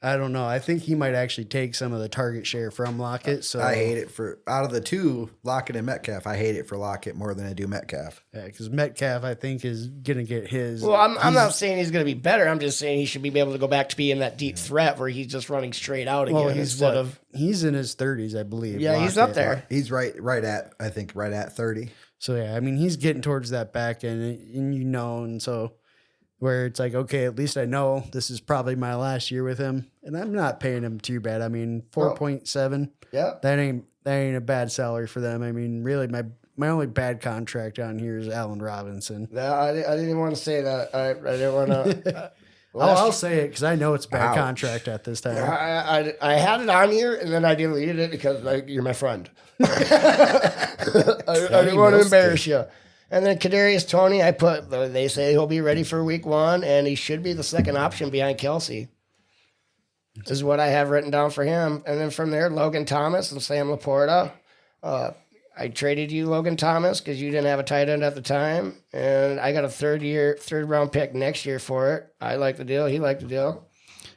I don't know. I think he might actually take some of the target share from Lockett. So I hate it for out of the 2, Lockett and Metcalf. I hate it for Lockett more than I do Metcalf. Yeah, because Metcalf, I think, is gonna get his. Well, I'm not saying he's gonna be better. I'm just saying he should be able to go back to being that deep threat where he's just running straight out again he's in his 30s, I believe. Yeah, Lockett. he's up there. He's right at 30. So yeah, I mean, he's getting towards that back end, and so. Where it's like, okay, at least I know this is probably my last year with him, and I'm not paying him too bad. I mean, 4.7. Yeah, that ain't a bad salary for them. I mean, really, my only bad contract on here is Allen Robinson. No, I didn't want to say that. I didn't want to. I'll say it because I know it's bad contract at this time. I had it on here and then I deleted it because you're my friend. I didn't want to embarrass you. And then Kadarius Toney, they say he'll be ready for week 1, and he should be the second option behind Kelsey. This is what I have written down for him. And then from there, Logan Thomas and Sam Laporta. I traded you Logan Thomas because you didn't have a tight end at the time, and I got a third round pick next year for it. I like the deal. He liked the deal.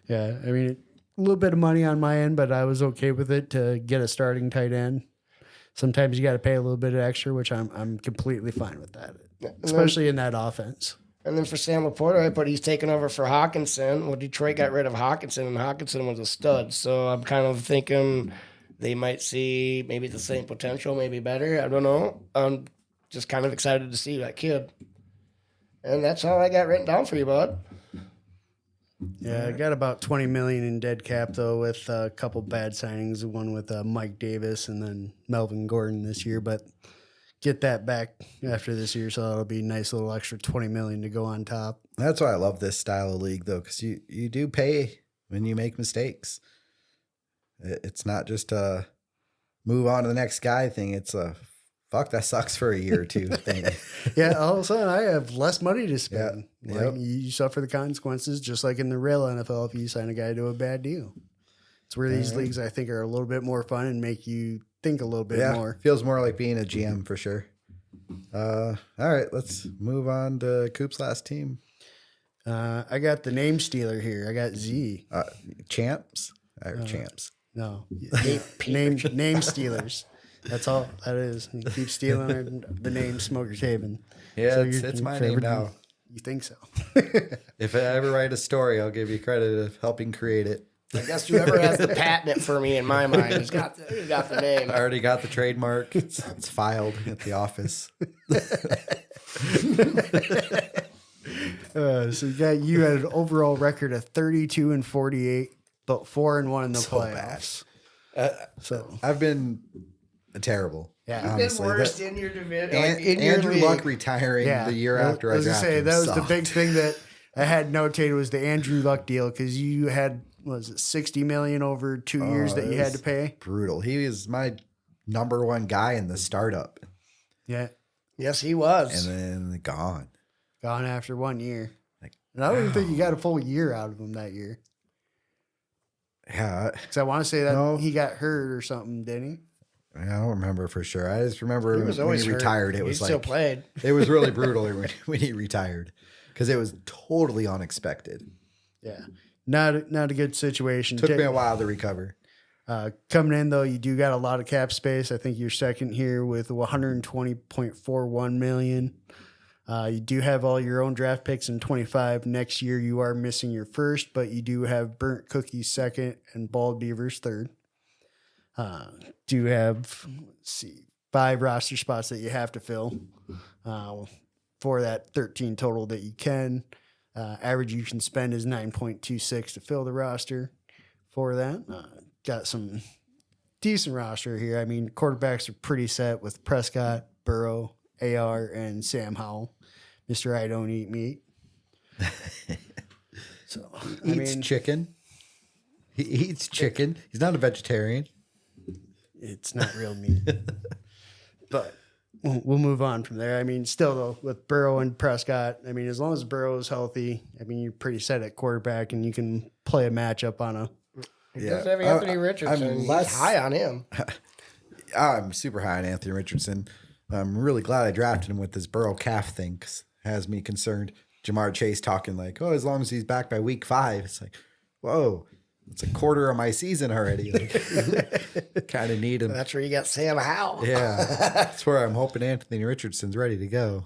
Yeah, I mean, a little bit of money on my end, but I was okay with it to get a starting tight end. Sometimes you got to pay a little bit of extra, which I'm completely fine with that, especially in that offense. And then for Sam Laporta, he's taken over for Hawkinson. Well, Detroit got rid of Hawkinson, and Hawkinson was a stud. So I'm kind of thinking they might see maybe the same potential, maybe better. I don't know. I'm just kind of excited to see that kid. And that's all I got written down for you, bud. Yeah, I got about $20 million in dead cap though, with a couple bad signings. One with Mike Davis and then Melvin Gordon this year, but get that back after this year, so it'll be a nice little extra $20 million to go on top. That's why I love this style of league though, because you do pay when you make mistakes. It's not just a move on to the next guy thing. It's a fuck, that sucks for a year or two thing. Yeah, all of a sudden I have less money to spend. Yeah. Yep. You suffer the consequences just like in the real NFL if you sign a guy to a bad deal. It's where these leagues I think are a little bit more fun and make you think a little bit more. Feels more like being a GM for sure. All right, let's move on to Koop's last team. I got the name stealer here. I got Z. Champs? Champs. No. name stealers. That's all that is. You keep stealing the name Smoker's Haven. Yeah, so it's my name now. You think so? If I ever write a story, I'll give you credit of helping create it. I guess whoever has the patent for me in my mind has got the name. I already got the trademark. It's filed at the office. So you had an overall record of 32-48, but 4-1 in the playoffs. So I've been terrible. Yeah. You've honestly. been worst That- in your division. Andrew Luck retiring the year after I was gonna drafted say him that was the sucked. big thing that I had notated was the Andrew Luck deal because you had was it $60 million over 2 years that you had to pay. Brutal. He was my number one guy in the startup, Yeah, Yes, he was. and then gone. gone after 1 year. Like, And I don't even think you got a full year out of him that year. Yeah, Because I want to say that No. he got hurt or something, didn't I don't remember for sure. I just remember He was when always he hurt. retired. It He was still like played. it was really brutal when he retired because it was totally unexpected. he? Yeah, not a good situation. Took me a while to recover. Coming in though, you do got a lot of cap space. I think you're second here with 120.41 million. You do have all your own draft picks in 25. Next year, you are missing your first, but you do have Burnt Cookies second and Bald Beavers third. Do have, let's see, 5 roster spots that you have to fill for that 13 total that you can. Average you can spend is 9.26 to fill the roster for that. Got some decent roster here. I mean, quarterbacks are pretty set with Prescott, Burrow, AR, and Sam Howell. Mr. I don't eat meat. So, He eats chicken. He eats chicken. He's not a vegetarian. it's not real meat. But we'll move on from there. I mean, still, though, with Burrow and Prescott, I mean, as long as Burrow is healthy, I mean, you're pretty set at quarterback and you can play a matchup on a. He does have Anthony Richardson. He's high on him. I'm super high on Anthony Richardson. I'm really glad I drafted him with this Burrow calf thing 'cause it has me concerned. Jamar Chase talking like, oh, as long as he's back by week 5. It's like, whoa, it's a quarter of my season already. Like, kind of need him. That's where you got Sam Howell. Yeah, that's where I'm hoping Anthony Richardson's ready to go.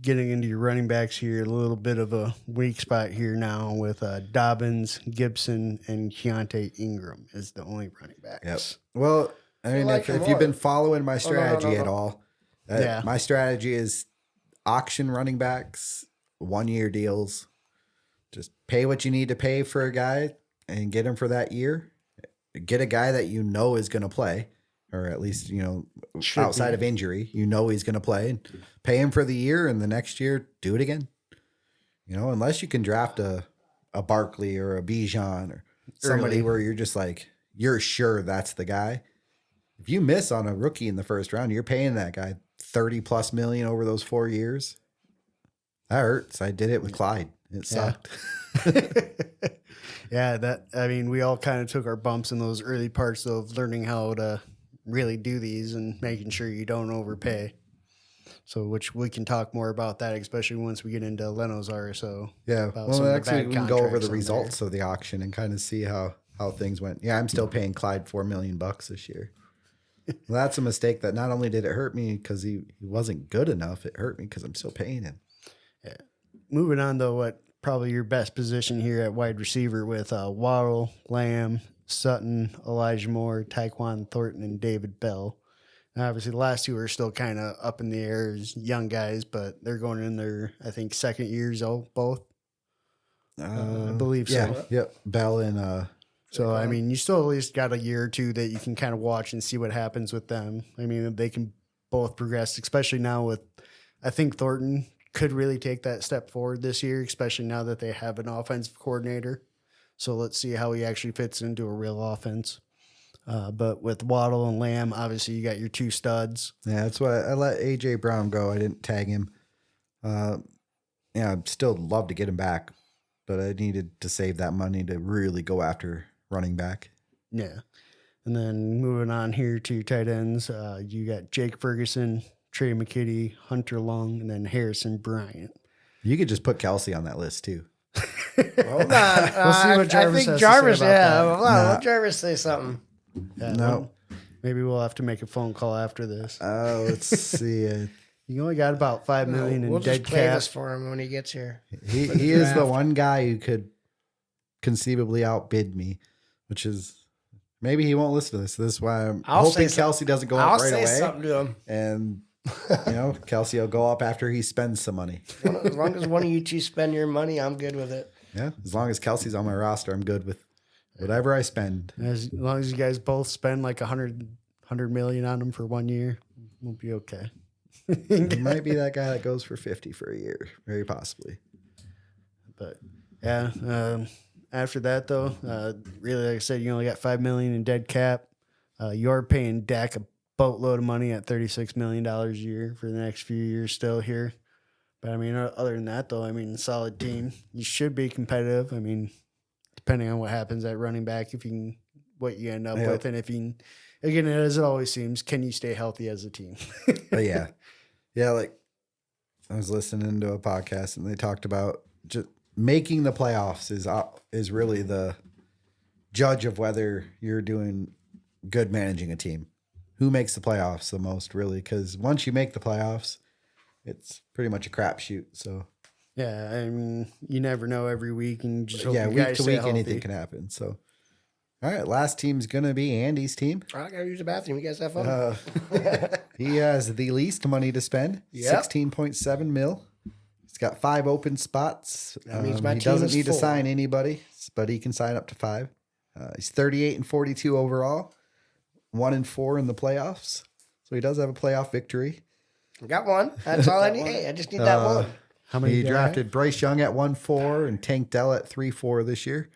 Getting into your running backs here, a little bit of a weak spot here now with Dobbins, Gibson, and Keontae Ingram is the only running backs. Yep. Well, I mean, like him if you've been more. following my strategy no. at all, Yeah. my strategy is auction running backs, 1-year deals. Just pay what you need to pay for a guy and get him for that year. Get a guy that you know is going to play, or at least, outside of injury, he's going to play, and pay him for the year, and the next year do it again. Unless you can draft a Barkley or a Bijan or somebody where you're just like, you're sure that's the guy. If you miss on a rookie in the first round, you're paying that guy 30 plus million over those 4 years. That hurts. I did it with Clyde. It sucked. Yeah, we all kind of took our bumps in those early parts of learning how to really do these and making sure you don't overpay. So, which we can talk more about that, especially once we get into Leno's RSO. Yeah. about Well, some of the next week bad we can go over contracts the on results of the auction and kind of see how things went. Yeah, I'm still paying Clyde $4 million this year. Well, that's a mistake that not only did it hurt me because he wasn't good enough, it hurt me because I'm still paying him. Moving on, though, what probably your best position here at wide receiver with Waddle, Lamb, Sutton, Elijah Moore, Tyquan Thornton, and David Bell. And obviously, the last two are still kind of up in the air as young guys, but they're going in their, I think, second years old, both. I believe so. Yeah. Yep. Bell and So, I mean, you still at least got a year or two that you can kind of watch and see what happens with them. I mean, they can both progress, especially now with, I think Thornton could really take that step forward this year, especially now that they have an offensive coordinator. So let's see how he actually fits into a real offense. But with Waddle and Lamb, obviously you got your 2 studs. yeah, that's why I let AJ Brown go. I didn't tag him. I'd still love to get him back, but I needed to save that money to really go after running back. Yeah. And then moving on here to your tight ends, you got Jake Ferguson, Trey McKitty, Hunter Long, and then Harrison Bryant. You could just put Kelsey on that list too. Hold on. We'll see what Jarvis I think has Jarvis, to say about that. hold on, let Jarvis say something. Yeah, No. well, maybe we'll have to make a phone call after this. Let's see. You only got about $5 million in We'll dead just play cap. this for him when he gets here. He is the one guy who could conceivably outbid me, which is maybe he won't listen to this. This is why I'm I'll hoping say Kelsey doesn't go I'll up right say away. something to him. And Kelsey will go up after he spends some money. As long as one of you two spend your money, I'm good with it. Yeah, as long as Kelsey's on my roster, I'm good with Whatever I spend. As long as you guys both spend like 100 million on them for 1 year, we'll be okay. It might be that guy that goes for 50 for a year, very possibly. But yeah, after that though, really, like I said, you only got $5 million in dead cap. You're paying Dak a boatload of money at $36 million a year for the next few years still here. But I mean, other than that though, I mean, solid team. You should be competitive. I mean, depending on what happens at running back, if you can, what you end up with, and if you can, again, as it always seems, can you stay healthy as a team? But yeah, like I was listening to a podcast and they talked about just making the playoffs is really the judge of whether you're doing good managing a team. Who makes the playoffs the most, really? Because once you make the playoffs, it's pretty much a crapshoot. So yeah, I mean, you never know every week, and just hope yeah, you week guys to stay week, healthy. anything can happen. So all right, last team's gonna be Andy's team. I gotta use the bathroom. You guys have fun. He has the least money to spend, Yep. 16.7 mil. He's got 5 open spots. That means my he team doesn't is need to full. sign anybody, but he can sign up to 5. He's 38-42 overall, 1-4 in the playoffs. So he does have a playoff victory. Got one. That's all I need. Hey, I just need that one. How many He do I drafted Bryce Young at 1-4 and Tank Dell at 3-4 this year.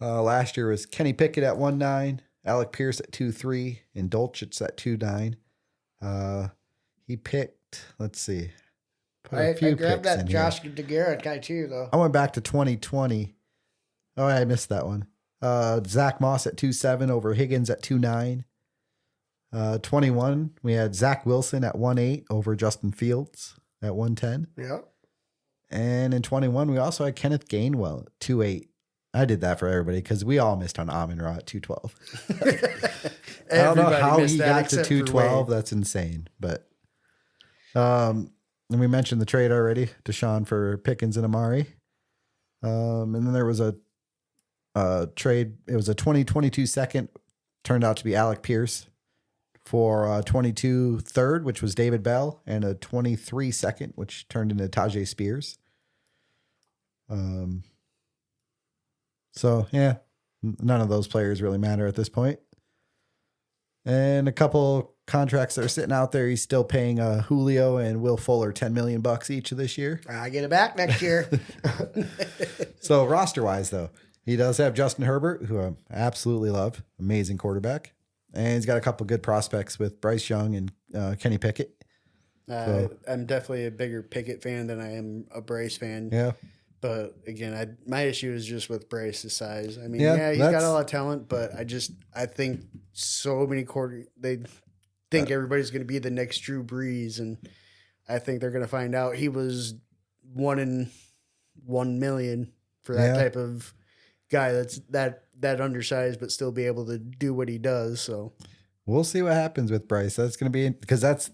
Last year was Kenny Pickett at 1-9, Alec Pierce at 2-3, and Dolchitz at 2-9. He picked, let's see, put I a few grabbed picks that in Josh here. DeGarrett guy too, though. I went back to 2020. Oh, I missed that one. Zach Moss at 2-7 over Higgins at 2-9. 21, we had Zach Wilson at 1-8 over Justin Fields at 1-10. Yeah. And in 21, we also had Kenneth Gainwell at 2-8. I did that for everybody because we all missed on Amon-Ra at 212. I don't know Everybody how missed he that got to except for 212. Wade. That's insane. But and we mentioned the trade already, Deshaun for Pickens and Amari. And then there was a trade. It was a 2022 second, turned out to be Alec Pierce for 22 third, which was David Bell, and a 23 second, which turned into Tajay Spears. So yeah, none of those players really matter at this point. And a couple contracts that are sitting out there. He's still paying Julio and Will Fuller $10 million each of this year. I get it back next year. So roster wise, though, he does have Justin Herbert, who I absolutely love, amazing quarterback, and he's got a couple good prospects with Bryce Young and Kenny Pickett. I'm definitely a bigger Pickett fan than I am a Brace fan. Yeah, But again, my issue is just with Brace's size. I mean, Yeah, he's got that's- a lot of talent, but I think so many they think everybody's going to be the next Drew Brees, and I think they're going to find out he was 1 in 1 million for that Yeah. type of guy that's that undersized but still be able to do what he does. So we'll see what happens with Bryce. That's going to be because that's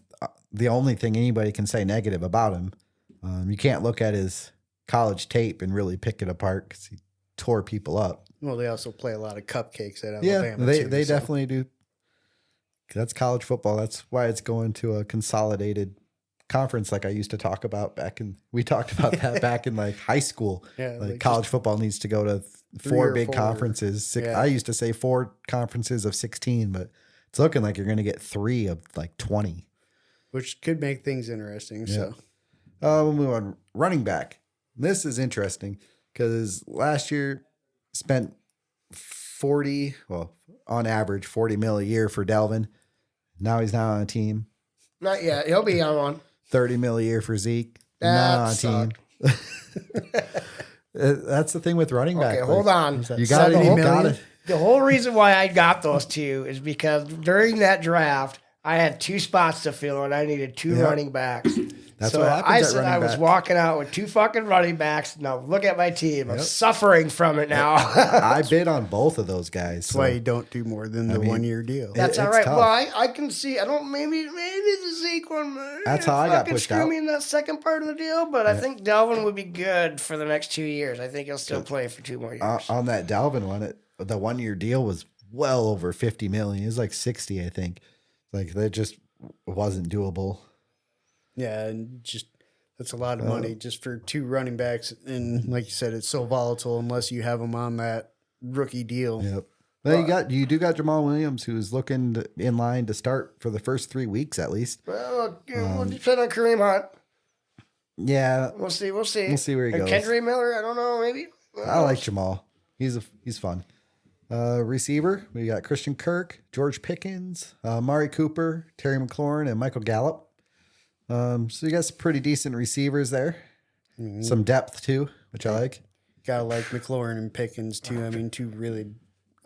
the only thing anybody can say negative about him. You can't look at his college tape and really pick it apart because he tore people up. well, they also play a lot of cupcakes at Yeah, Alabama. they so. definitely do. That's college football. That's why it's going to a consolidated conference like I used to talk about we talked about that back in like high school. Yeah, Like like college football needs to go to 3 4 or big 4. conferences. Yeah. I used to say 4 conferences of 16, but it's looking like you're going to get 3 of like 20. which could make things interesting. Yeah. So We'll move on. Running back. This is interesting because last year spent 40, well, on average, 40 mil a year for Delvin. Now he's not on a team. Not yet. He'll be on one. 30 mil a year for Zeke. That Not on a team. That's the thing with running back. Okay, hold on. You got So the to, whole- you got to. The whole reason why I got those two is because during that draft, I had 2 spots to fill and I needed 2 Yeah. running backs. That's so what happens I at said running I was back. walking out with 2 fucking running backs. Now look at my team. I'm Yep. suffering from it now. I bid on both of those guys. that's why you don't do more than the mean, 1 year deal. That's all it's right. tough. Well, I can see. I don't. Maybe the Zeke one. That's how I got fucking pushed screw out. me in that second part of the deal, but I think Delvin would be good for the next 2 years. I think he'll still play for 2 more years. On that Dalvin one, the 1 year deal was well over 50 million. It was like 60, I think. Like that just wasn't doable. Yeah, and just that's a lot of money just for 2 running backs. And like you said, it's so volatile unless you have them on that rookie deal. Yep. Well, you do got Jamal Williams, who's looking in line to start for the first 3 weeks at least. Well, we'll depend on Kareem Hunt. Yeah, We'll see. We'll see. We'll see where he And goes. Kendra Miller, I don't know. Maybe. I like Jamal. He's fun. Receiver, we got Christian Kirk, George Pickens, Amari Cooper, Terry McLaurin, and Michael Gallup. So you got some pretty decent receivers there. Mm-hmm. Some depth too, which I like. Gotta like McLaurin and Pickens too. I mean, two really,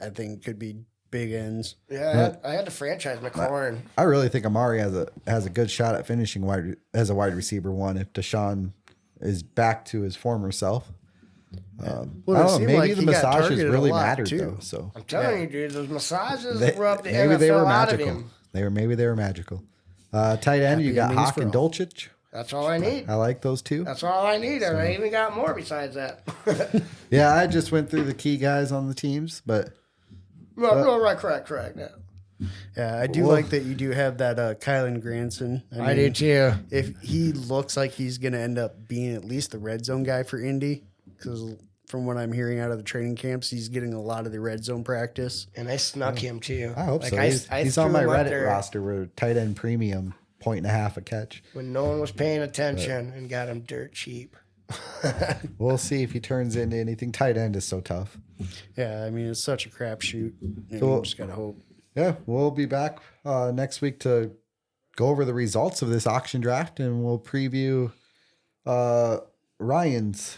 I think, could be big ends. Yeah, I had to franchise McLaurin. I really think Amari has a good shot at finishing as a wide receiver one if Deshaun is back to his former self. I don't know. Maybe the massages really mattered though. So I'm telling you, dude, those massages They- rubbed the maybe NFL they were out of magical. him. They were magical. Tight end, you got endings Hawk for and all. Dolchich. That's all I need. I like those two. That's all I need. And I even got more besides that. Yeah, I just went through the key guys on the teams, but no, right, correct. Yeah. Yeah, I do like that you do have that Kylan Granson. I do too. If he looks like he's going to end up being at least the red zone guy for Indy, because from what I'm hearing out of the training camps, he's getting a lot of the red zone practice. And I snuck him too. I hope Like, so. I He's threw on my him up Reddit there roster where tight end premium 1.5 a catch. when no one was paying attention and got him dirt cheap. We'll see if he turns into anything. Tight end is so tough. Yeah, I mean, it's such a crapshoot. Cool. You just got to hope. Yeah, we'll be back next week to go over the results of this auction draft, and we'll preview Ryan's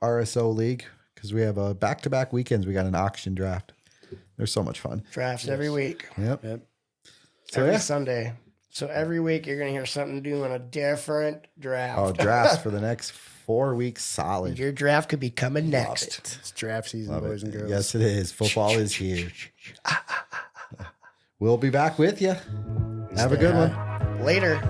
RSO league because we have back-to-back weekends. We got an auction draft. They're so much fun. Drafts every week. Yep. Yep. Every Sunday. So every week you're going to hear something doing a different draft. Oh, drafts for the next 4 weeks solid. Your draft could be coming next. It's draft season, boys and girls. Yes, it is. Football is here. We'll be back with you. Have a good one. Later.